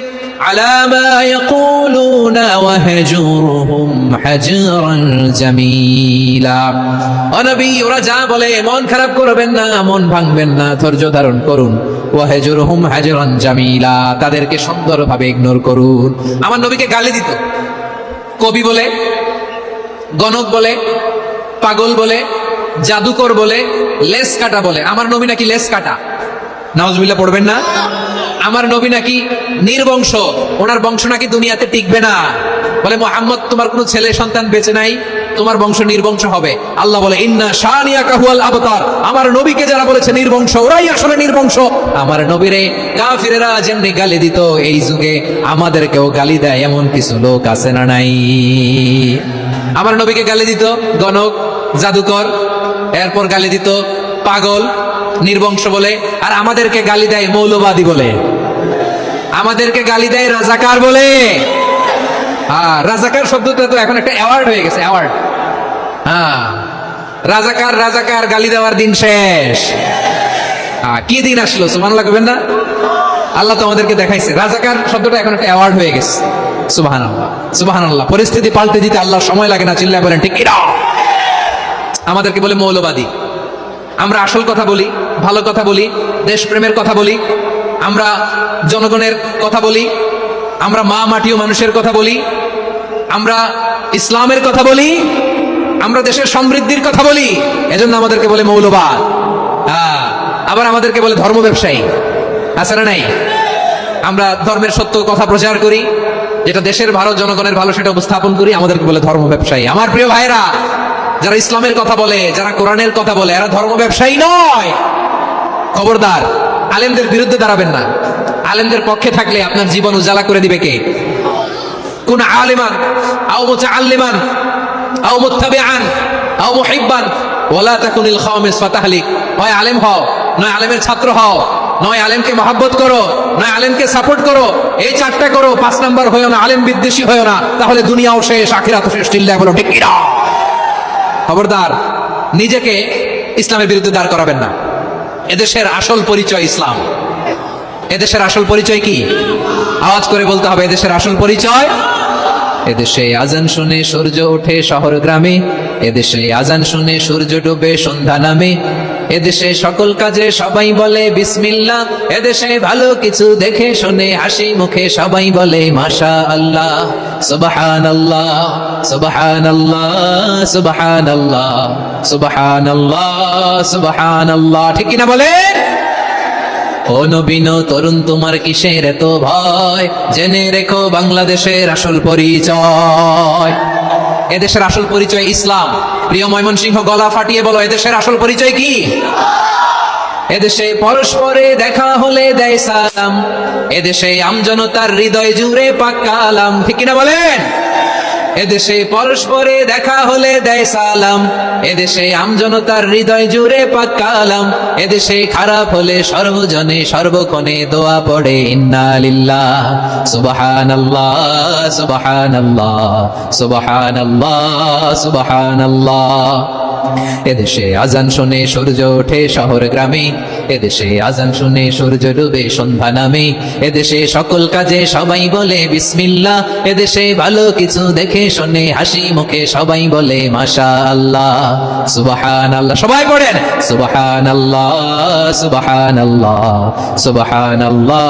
আলা মা ইয়াকুলুনা ওয়াহজুরহুম হাজরান জামিলা। ও নবী, ওরা যা বলে মন খারাপ করবেন না, মন ভাঙবেন না, ধৈর্য ধারণ করুন। ওয়াহজুরহুম হাজরান জামিলা, তাদেরকে সুন্দরভাবে ইগনোর করুন। আমার নবীকে গালি দিত কবি বলে, গণক বলে, পাগল বলে, জাদুকর বলে, লেস কাটা বলে। আমার নবী নাকি লেস কাটা, নাউজুবিল্লাহ পড়বেন না? আমার নবী নাকি নির্বংশ, ওনার বংশ নাকি দুনিয়াতে টিকবে না। বলে, মুহাম্মদ তোমার কোনো ছেলে সন্তান বেঁচে নাই, তোমার বংশ নির্বংশ হবে। আল্লাহ বলে, ইন্না শানিয়াকা হুয়াল আবতার। আমার নবীকে যারা বলেছে নির্বংশ, ওরাই আসলে নির্বংশ। আমার নবীরে কাফিরেরা যেমনি গালি দিত, এই যুগে আমাদেরকেও গালি দেয় এমন কিছু লোক আছে না নাই? আমার নবীকে গালি দিত গণক, জাদুকর, এরপর গালি দিত পাগল, নির্বংশ বলে, আর আমাদেরকে গালি দেয় মৌলবাদী বলে, আমাদেরকে গালি দেয় রাজাকার বলে। রাজাকার শব্দটা তো এখন একটা অ্যাওয়ার্ড হয়ে গেছে, অ্যাওয়ার্ড। রাজাকার রাজাকার গালি দেওয়ার দিন শেষ। কি দিন আসলো, সুবহানাল্লাহ করবেন না? আল্লাহ তো আমাদেরকে দেখাইছে, রাজাকার শব্দটা এখন একটা অ্যাওয়ার্ড হয়ে গেছে। সুবহানাল্লাহ, সুবহানাল্লাহ। পরিস্থিতি পাল্টে দিতে আল্লাহর সময় লাগে না, চিল্লায় বলেন ঠিক কিনা? আমাদেরকে বলে মৌলবাদী। আমরা আসল কথা বলি, ভালো কথা বলি, দেশপ্রেমের কথা বলি, আমরা জনগণের কথা বলি, আমরা মা মাটি ও মানুষের কথা বলি, আমরা ইসলামের কথা বলি, আমরা দেশের সমৃদ্ধির কথা বলি, এজন্য আমাদেরকে বলে মৌলবাদ। আবার আমাদেরকে বলে ধর্ম ব্যবসায়ী, আছে না নাই? আমরা ধর্মের সত্য কথা প্রচার করি, যেটা দেশের ভালো, জনগণের ভালো, সেটা উপস্থাপন করি, আমাদেরকে বলে ধর্ম ব্যবসায়ী। আমার প্রিয় ভাইরা, যারা ইসলামের কথা বলে, যারা কোরআনের কথা বলে, এরা ধর্ম ব্যবসায়ী নয়। খবরদার, আলেমদের বিরুদ্ধে দাঁড়াবেন না। আলেমদের পক্ষে থাকলে আপনার জীবন উজালা করে দিবে কে? কোন আলিমান আও মুতাআল্লিমান আও মুত্তাবিআন আও মুহিব্বান ওয়ালা তাকুনিল খাওয়ামিস ফাতাহলিক। হয় আলেম হও, নয় আলেমের ছাত্র হও, নয় আলেমকে মহব্বত করো, নয় আলেমকে সাপোর্ট করো। এই চারটা করো, 5 নাম্বার হয়েও না, আলেম বিদ্বেষী হয়েও না, তাহলে দুনিয়াও শেষ, আখিরাতও শেষ। চিল্লায় বলো ঠিক কিনা? খবরদার, নিজেকে ইসলামের বিরুদ্ধে দাঁড় করাবেন না। এদেশের আসল পরিচয় ইসলাম। এদেশের আসল পরিচয় কি? আওয়াজ করে বলতে হবে, এদেশের আসল পরিচয়। এদেশে আজান শুনে সূর্য ওঠে শহর গ্রামে, এদেশে আজান শুনে সূর্য ডুবে সন্ধ্যা নামে, এদেশে সকল কাজে সবাই বলে বিসমিল্লাহ, এদেশে ভালো কিছু দেখে শুনে হাসি মুখে সবাই বলে মাশা আল্লাহ, সুবহানাল্লাহ, সুবহানাল্লাহ, সুবহানাল্লাহ, সুবহানাল্লাহ, সুবহানাল্লাহ। ঠিক কিনা বলেন? ও নবীন তরুণ, তোমার কিসের এত ভয়? জেনে রেখো বাংলাদেশের আসল পরিচয়। এদেশের আসল পরিচয় ইসলাম। প্রিয় ময়মনসিংহ, গলা ফাটিয়ে বলো, এদেশের আসল পরিচয় কি? এদেশে পরস্পরে দেখা হলে দেয় সালাম, এদেশে আমজনতার হৃদয় জুড়ে পাক কালাম। ঠিক কিনা বলেন? এদেশে পরস্পরে দেখা হলে দেয় সালাম, এদেশে আমজনতার হৃদয় জুড়ে পাক কালাম, এদেশে খারাপ হলে সর্বজনে সর্বক্ষণে দোয়া পড়ে ইন্না লিল্লাহ, সুবহানাল্লাহ, সুবহানাল্লাহ, সুবহানাল্লাহ, সুবহানাল্লাহ। এদেশে আজান শুনে সূর্য ওঠে শহর গ্রামে, এদেশে আজান শুনে সূর্য ডুবে সন্ধ্যা নামে, এদেশে সকল কাজে সবাই বলে বিসমিল্লাহ, এদেশে ভালো কিছু দেখে শুনে হাসি মুখে সবাই বলে মাশা আল্লাহ, সুবহানাল্লাহ। সবাই পড়েন সুবহানাল্লাহ, সুবহানাল্লাহ, সুবহানাল্লাহ,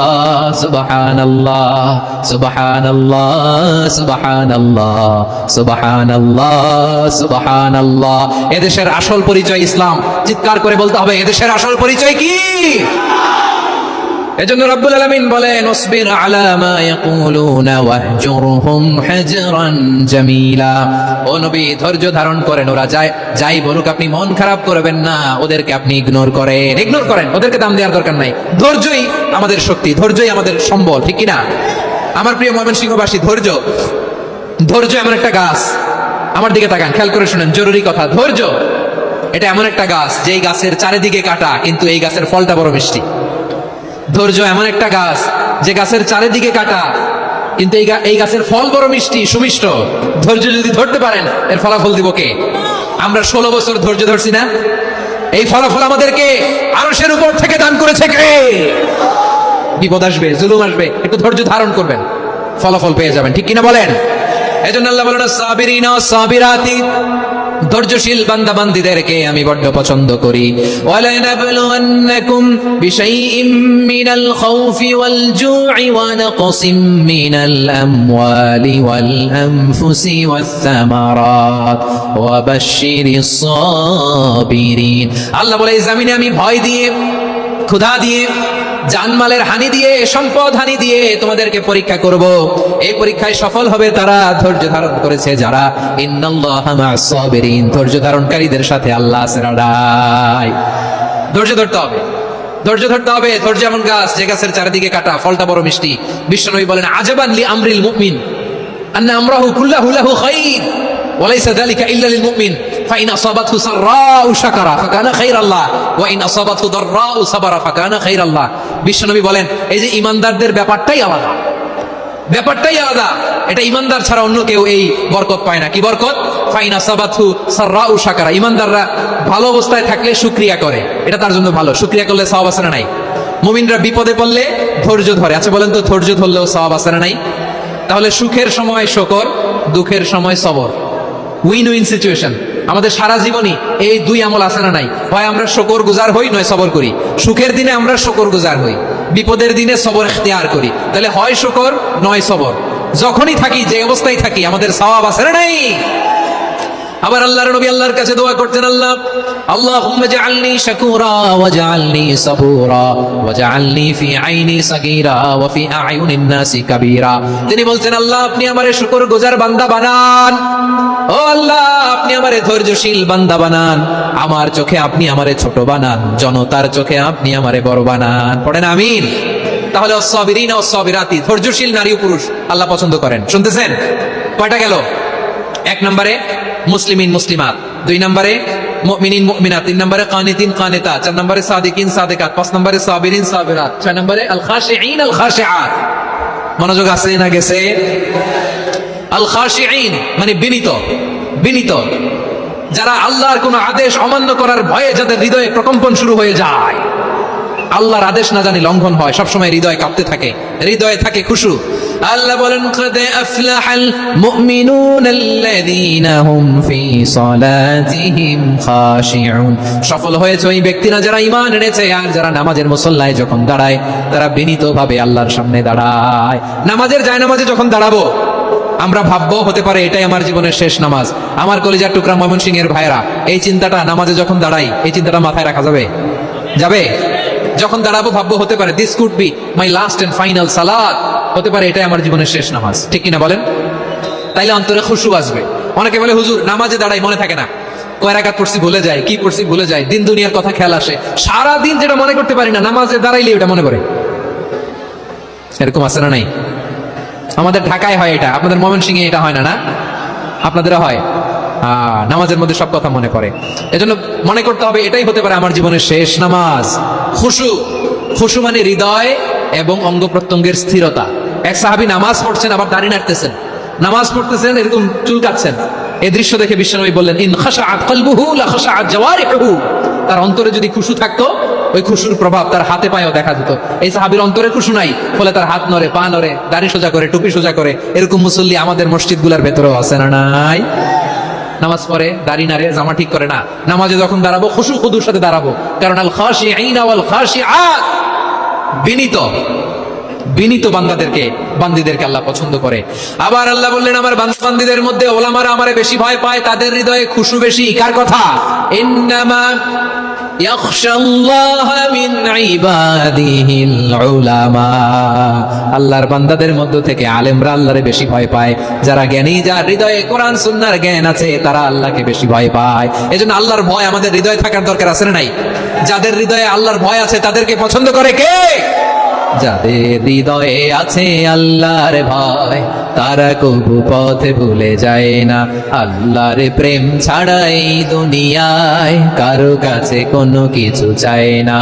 সুবহানাল্লাহ, সুবহানাল্লাহ, সুবহানাল্লাহ, সুবহানাল্লাহ, সুবহানাল্লাহ। এদেশের আসল পরিচয় ইসলাম। চিৎকার করে বলতে হবে, এদেশের আসল পরিচয় কি? এজন্য রব্বুল আলামিন বলেন ওয়াসবির আলা মা ইয়াকুলুনা ওয়াহজুরহুম হাজরান জামিলা। ও নবী, ধৈর্য ধারণ করেন, ওরা যাই বলুক আপনি মন খারাপ করবেন না, ওদেরকে আপনি ইগনোর করেন, ওদেরকে দাম দেওয়ার দরকার নাই। ধৈর্যই আমাদের শক্তি, ধৈর্যই আমাদের সম্বল। ঠিক কিনা? আমার প্রিয় ময়মনসিংহবাসী, ধৈর্য এমন একটা গাছ। আমার দিকে তাকান, খেয়াল করে শুনেন, জরুরি কথা। ধৈর্য এটা এমন একটা গাছ, যেই গাছের চারিদিকে কাটা, কিন্তু এই গাছের ফলটা বড় মিষ্টি। ধৈর্য এমন একটা গাছ, যে গাছের চারিদিকে কাটা, কিন্তু এই গাছের ফল বড় মিষ্টি, সুমিষ্ট। ধৈর্য যদি ধরতে পারেন, এর ফলাফল দিব কে? আমরা 16 বছর ধৈর্য ধরছি না? এই ফলাফল আমাদেরকে আরশের উপর থেকে দান করেছে কে? বিপদ আসবে, জুলুম আসবে, একটু ধৈর্য ধারণ করবেন, ফলাফল পেয়ে যাবেন। ঠিক কিনা বলেন? এজন্য আল্লাহ বলেন সাবিরিনা ওয়াস সাবিরাতি, ধৈর্যশীল বান্দা বান্দীদেরকে আমি বড় পছন্দ করি। ওয়ালানাবলুওয়ান্নাকুম বিশাইইম মিনাল খাউফি ওয়াল জু'i ওয়া নাকসিম মিনাল আমওয়ালি ওয়াল আনফুসি ওয়াস সামারাত ওয়া বাশশিরিস সাবিরিন। আল্লাহ বলে, এই জমিনে আমি ভয় দিয়ে, ক্ষুধা দিয়ে, জানমালের হানি দিয়ে, সম্পদ হানি দিয়ে তোমাদেরকে পরীক্ষা করব। এই পরীক্ষায় সফল হবে তারা ধৈর্য ধারণ করেছে যারা। ইন্নাল্লাহা মা'আস সাবিরিন, ধৈর্য ধারণকারীদের সাথে আল্লাহ আছে। ধৈর্য ধরতে হবে, ধৈর্য ধরতে হবে। ধৈর্য এমন গাছ, যে গাছের চারিদিকে কাটা, ফলটা বড় মিষ্টি। বিশ্বনবী বলেন, আজাবান লি আমরিল মুমিন আন্না আমরাহু কুল্লাহু লাহু খাইর ওয়া লাইসা যালিকা ইল্লা লিল মুমিন ফাইন আসাবাতহু সাররাউ শাকারা ফাকানা খাইরাল্লাহ ওয়া ইন আসাবাতহু দাররাউ সাবারা ফাকানা খাইরাল্লাহ। বিশ্বনবী বলেন এই যে ঈমানদারদের ব্যাপারটাই আলাদা, ব্যাপারটাই আলাদা। এটা ঈমানদার ছাড়া অন্য কেউ এই বরকত পায় না। কি বরকত? ফাইন আসাবাতহু সাররাউ শাকারা। ঈমানদাররা ভালো অবস্থায় থাকলে শুকরিয়া করে, এটা তার জন্য ভালো। শুকরিয়া করলে সওয়াব আছে না নাই? মুমিনরা বিপদে পড়লে ধৈর্য ধরে। আচ্ছা বলেন তো, ধৈর্য ধরলেও সওয়াব আছে না নাই? তাহলে সুখের সময় শুকর, দুঃখের সময় সবর, উইন উইন সিচুয়েশন। আমাদের সারা জীবনই এই দুই আমল আছে না নাই? হয় আমরা শুকর গুজার হই, নয় সবর করি। সুখের দিনে আমরা শুকর গুজার হই, বিপদের দিনে সবর ইখতিয়ার করি। তাহলে হয় শুকর নয় সবর। যখনই থাকি, যে অবস্থায় থাকি, আমাদের সওয়াব আছে না নাই? আবার আল্লাহর নবী আল্লাহর কাছে দোয়া করতেন, আল্লাহ আল্লাহুম্মা জাআলনি শাকুরা ওয়া জাআলনি সাবুরা ওয়া জাআলনি ফি আইনি সাগীরা ওয়া ফি আ'য়ুনিন নাসি কাবীরা। তিনি বলছেন, আল্লাহ আপনি আমারে শুকরগুজার বান্দা বানান, ও আল্লাহ আপনি আমারে ধৈর্যশীল বান্দা বানান, আমার চোখে আপনি আমারে ছোট বানান, জনতার চোখে আপনি আমারে বড় বানান। পড়েন আমিন। তাহলে as-সাবিরিনা ওয়াস-সাবিরাতি, ধৈর্যশীল নারী ও পুরুষ আল্লাহ পছন্দ করেন। শুনতেছেন? কয়টা গেল? এক নম্বরে মুসলিমিন মুসলিমাত, দুই নম্বরে মুমিনিন মুমিনাত, তিন নম্বরে কানিতিন কানিতাত, চার নম্বরে সাদিকিন সাদিকাত, পাঁচ নম্বরে সাবিরিন সাবিরাত, ছয় নম্বরে আল খাশিঈন আল খাশিআত। মনোযোগ আছে না গেছে? আল খাশিঈন মানে বিনীত, বিনীত, যারা আল্লাহর কোন আদেশ অমান্য করার ভয়ে যাদের হৃদয়ে প্রকম্পন শুরু হয়ে যায়, আল্লাহর আদেশ না জানি লঙ্ঘন হয়, সবসময় হৃদয় কাঁপতে থাকে, হৃদয়ে থাকে খুশু। আল্লাহ বলেন, কদ আফলাহাল মুমিনুনাল্লাযীনা হুম ফি সালাতিহিম খাশিউন। সফল হয়েছে ওই ব্যক্তিরা যারা ঈমান এনেছে আর যারা নামাজের মুসল্লায় যখন দাঁড়ায় তারা বিনীতভাবে আল্লাহর সামনে দাঁড়ায়। নামাজের জায়নামাজে যখন দাঁড়াবো আমরা ভাববো হতে পারে এটাই আমার জীবনের শেষ নামাজ। আমার কলিজার টুকরা ময়মনসিংহের ভাইরা, এই চিন্তাটা নামাজে যখন দাঁড়াই, এই চিন্তাটা মাথায় রাখা যাবে? যাবে? যখন দাঁড়াবো ভাববো হতে পারে this could be my last and final সালাত, হতে পারে এটাই আমার জীবনের শেষ নামাজ। ঠিক কিনা বলেন? তাইলে অন্তরে খুশু আসবে। অনেকে বলে হুজুর নামাজে দাঁড়াই মনে থাকে না, কয় রাকাত পড়ছি ভুলে যায়, কি পড়ছি ভুলে যায়, দিন দুনিয়ার কথা খেয়াল আসে, সারা দিন যেটা মনে করতে পারি না নামাজে দাঁড়াইলে ওটা মনে পড়ে। এরকম আছে না নাই? আমাদের ঢাকায় হয় এটা, আপনাদের ময়মনসিংহে এটা হয় না? না আপনাদের হয়? নামাজের মধ্যে সব কথা মনে পড়ে। এজন্য মনে করতে হবে এটাই হতে পারে আমার জীবনের শেষ নামাজ। খুশু, খুশু মানে হৃদয় এবং অঙ্গ প্রত্যঙ্গের স্থিরতা। এক সাহাবী নামাজ পড়ছেন আবার দাড়ি নাড়তেছেন, নামাজ পড়তেছেন এরকম চুলকাচ্ছেন। এই দৃশ্য দেখে বিশ্বনবী বললেন, ইন খাশাআত কলবুহু লা খাশাআত জাওয়ারিহুহু। তার অন্তরে যদি খুশু থাকতো, ওই খুশুর প্রভাব তার হাতে পায়েও দেখা যেত। এই সাহাবীর অন্তরে খুশু নাই, ফলে তার হাত নড়ে, পা নড়ে, দাড়ি সোজা করে, টুপি সোজা করে। এরকম মুসল্লি আমাদের মসজিদগুলোর ভেতরেও আছে না নাই? নামাজ পড়ে, দাড়ি নাড়ে, জামা ঠিক করে না। নামাজে যখন দাঁড়াবো খুশু খুদুর সাথে দাঁড়াবো, কারণ আল খাশিঈনা ওয়াল খাশিআত, বিনীত, বিনীত বান্দীদেরকে আল্লাহ পছন্দ করে। আবার আল্লাহ বললেন, আমার বান্দীদের মধ্যে ওলামারা আমারে বেশি ভয় পায়, তাদের হৃদয়ে খুশু বেশি। কার কথা? ইন্নামা ইয়াখশাল্লাহা মিন ইবাদিহিল উলামা। আল্লাহর বান্দাদের মধ্য থেকে আলেমরা আল্লাহরে বেশি ভয় পায়। যারা জ্ঞানী, যার হৃদয়ে কোরআন সুন্নাহর জ্ঞান আছে, তারা আল্লাহকে বেশি ভয় পায়। এজন্য আল্লাহর ভয় আমাদের হৃদয়ে থাকার দরকার আছে না নাই? যাদের হৃদয়ে আল্লাহর ভয় আছে তাদেরকে পছন্দ করে কে? যাদের হৃদয়ে আছে আল্লাহর ভয়, তারা কবু পথে ভুলে যায় না। আল্লাহর প্রেম ছাড়া এই দুনিয়ায় কারো কাছে কোনো কিছু চায় না।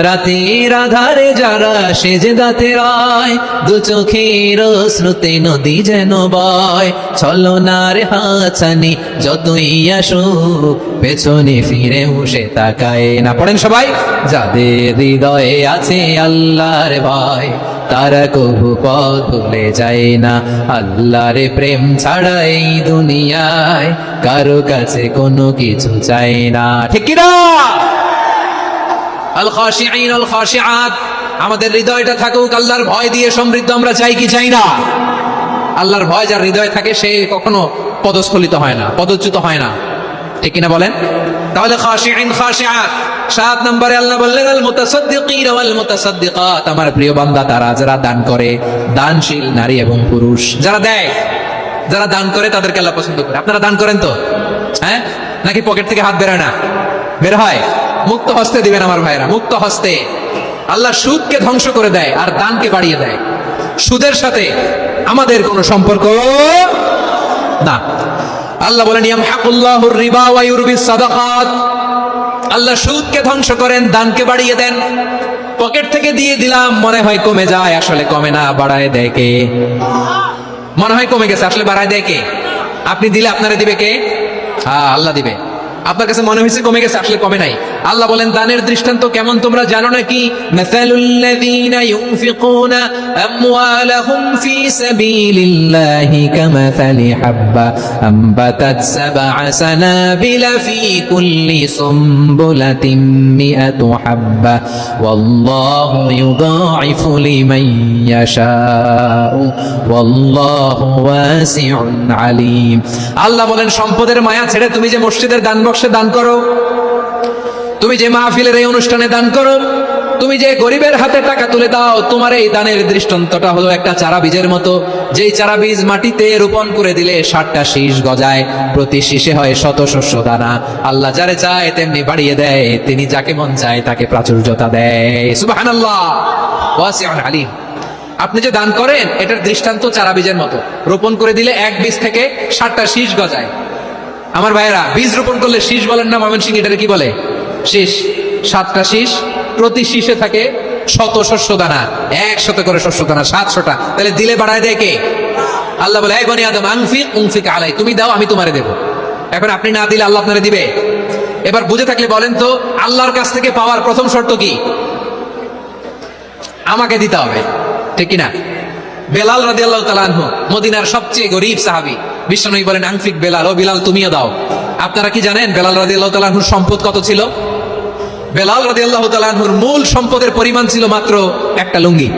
রাতের আধারে যারা সেজদাতে রয়, দু চোখের শ্রুতে নদী যেন বয়। ছলনার হাতছানি যতই আসুক, পেছনে ফিরে সে তাকায় না। পড়েন সবাই, যাদের হৃদয়ে আছে আল্লাহর ভয়, তারা কবু পথ ভুলে যায় না। আল্লাহর প্রেম ছাড়া এই দুনিয়ায় কারো কাছে কোনো কিছু চাই না। ঠিক কি না? আল খাশিঈন আল খাশিআত, আমাদের হৃদয়টা থাকুক আল্লাহর ভয় দিয়ে সমৃদ্ধ। আমরা চাই কি চাই না? আল্লাহর ভয় যার হৃদয়ে থাকে সে কখনো পদস্খলিত হয় না, পদচ্যুত হয় না। ঠিক কিনা বলেন? তাহলে খাশিঈন খাশিআত। 7 নম্বরে আল্লাহ বললেন, আল মুতাসাদ্দিকিন ওয়াল মুতাসাদ্দিকাত, আমার প্রিয় বান্দা তারা যারা দান করে, দানশীল নারী এবং পুরুষ যারা দেয়, যারা দান করে তাদেরকে আল্লাহ পছন্দ করে। আপনারা দান করেন তো? হ্যাঁ, নাকি পকেট থেকে হাত বেরোয় না? বের হয়। মুক্ত হস্তে দিবেন আমার ভাইরা, মুক্ত হস্তে। আল্লাহ সুদকে ধ্বংস করে দেয় আর দানকে বাড়িয়ে দেয়। সুদের সাথে আমাদের কোনো সম্পর্ক না। আল্লাহ বলেন ইয়ামহাকুল্লাহুর রিবা ওয়া ইউরবিস সাদাকাত, আল্লাহ সুদকে ধ্বংস করেন, দানকে বাড়িয়ে দেন। পকেট থেকে দিয়ে দিলাম, মনে হয় কমে যায়, আসলে কমে না, বাড়ায় দেয় কে? মনে হয় কমে গেছে, আসলে বাড়ায় দেয় কে? আপনি দিলে আপনারা দিবে কে? হ্যাঁ, আল্লাহ দিবে। আপনার কাছে মনে হয়েছে কমে গেছে, আসলে কমে নাই। আল্লাহ বলেন দানের দৃষ্টান্ত কেমন তোমরা জানো নাকি? মাসালুল্লাযীনা ইউনফিকুনা আমওয়ালাহুম ফী সাবিলিল্লাহি কামাসালি হাব্বা আম্বাতাত সাবআ সানাবিলা ফী কুল্লি সুমবুলাতিন মিআতু হাব্বা ওয়াল্লাহু ইউদাঈফু লিমান ইয়াশাউ ওয়াল্লাহু ওয়াসিউন আলীম। আল্লাহ বলেন সম্পদের মায়া ছেড়ে তুমি যে মসজিদের দান বক্সে দান করো, তুমি যে মাহফিলের এই অনুষ্ঠানে দান করো, তুমি যে গরিবের হাতে টাকা তুলে দাও, তোমার এই দানের দৃষ্টান্তটা হলো একটা চারা বীজের মতো। যেই চারা বীজ মাটিতে রোপণ করে দিলে 60টা শীষ গজায়, প্রতি শীষে হয় শত শস্য দানা। আল্লাহ যারে চায় তেমনি বাড়িয়ে দেয়, তিনি যাকে মন চায় তাকে প্রাচুর্যতা দেয়। সুবহানাল্লাহ, ওয়াসিউন আলীম। আপনি যে দান করেন এটার দৃষ্টান্ত চারা বীজের মতো, রোপণ করে দিলে এক বীজ থেকে 60টা শীষ গজায়। আমার ভাইয়েরা, বীজ রোপণ করলে শীষ বলেন না ময়মনসিংহ, এটাকে কি বলে? শীষ। 7টা শীষ, প্রতি শীষে থাকে শত শস্য দানা, 100 করে শস্য দানা, 700টা। তাহলে দিলে বাড়ায় দেয় কে? আল্লাহ বলে এই বনি আদম আনফিক উনফিক আলাই, তুমি দাও আমি তোমারে দেব। এখন আপনি না দিলে আল্লাহ আপনারে দিবে? এবার বুঝে থাকলে বলেন তো, আল্লাহর কাছ থেকে পাওয়ার প্রথম শর্ত কি? আমাকে দিতে হবে, ঠিক কিনা? বেলাল রাদিয়াল্লাহু তাআলা আনহু মদিনার সবচেয়ে গরীব সাহাবী, বিশ্বনবী বলেন আনফিক বেলাল, ও বেলাল তুমিও দাও। আপনারা কি জানেন বেলাল রাদিয়াল্লাহু তাআলা আনহুর সম্পদ কত ছিল? বেলাল রাদিয়াল্লাহু তাআলা আনহুর মূল সম্পদের পরিমাণ ছিল মাত্র একটা লুঙ্গি।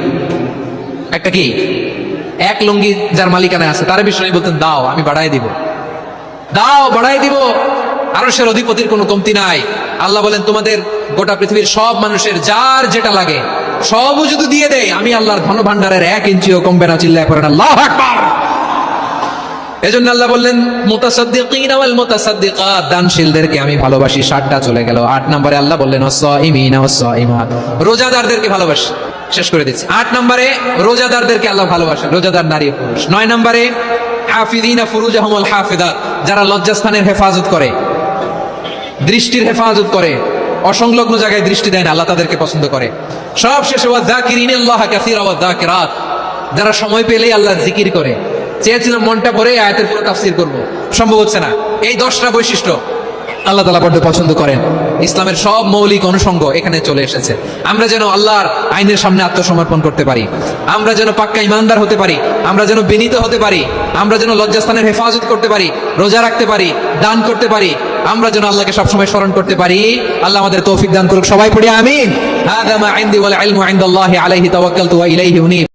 একটা কি? এক লুঙ্গি যার মালিকানায় আছে, তার বিশ্বনবী বলতেন দাও আমি বাড়ায় দিব, দাও বাড়ায় দিব। আরশের অধিপতির কোনো কমতি নাই। আল্লাহ বলেন তোমাদের গোটা পৃথিবীর সব মানুষের যার যেটা লাগে সবও যদি দিয়ে দেয়, আমি আল্লাহর ধন ভান্ডারের 1 ইঞ্চিও কমবে না। চিল্লায় পড়েন আল্লাহু আকবার। এজন্য আল্লাহ বললেন মুতাসাদ্দিকিন ওয়াল মুতাসাদ্দিকাত, দানশীলদেরকে আমি ভালোবাসি। 7টা চলে গেল। 8 নম্বরে আল্লাহ বললেন ওয়াস-সাইমিনা ওয়াস-সাইমাত, রোজাদারদেরকে ভালোবাসি। শেষ করে দিচ্ছি। 8 নম্বরে রোজাদারদেরকে আল্লাহ ভালোবাসেন, রোজাদার নারী পুরুষ। 9 নম্বরে হাফিযিনা ফুরুজাহুম ওয়াল হাফিযাত, যারা লজ্জাস্থানের হেফাজত করে, দৃষ্টির হেফাজত করে, অসংলগ্ন জায়গায় দৃষ্টি দেয় না, আল্লাহ তাদেরকে পছন্দ করে। সব শেষে ওয়াযাকিরিনাল্লাহা কাসীরা ওয়াযাকিরাত, যারা সময় পেলেই আল্লাহর জিকির করে। চেয়েছিলাম মনটা ভরে আয়াতের পুরো তাফসীর করব, সম্ভব হচ্ছে না। এই 10টা বৈশিষ্ট্য আল্লাহ তাআলা বড় পছন্দ করেন। ইসলামের সব মৌলিক অনুষঙ্গ এখানে চলে এসেছে। আমরা যেন আল্লাহর আইনের সামনে আত্মসমর্পণ করতে পারি, আমরা যেন পাক্কা ইমানদার হতে পারি, আমরা যেন বিনীত হতে পারি, আমরা যেন লজ্জাস্থানের হেফাজত করতে পারি, রোজা রাখতে পারি, দান করতে পারি, আমরা যেন আল্লাহকে সবসময় স্মরণ করতে পারি। আল্লাহ আমাদের তৌফিক দান করুক। সবাই পড়ি আমিন। হাযা মা ইনদি ওয়াল ইলমু ইনদাল্লাহি আলাইহি তাওয়াক্কালতু ওয়া ইলাইহি উনীব।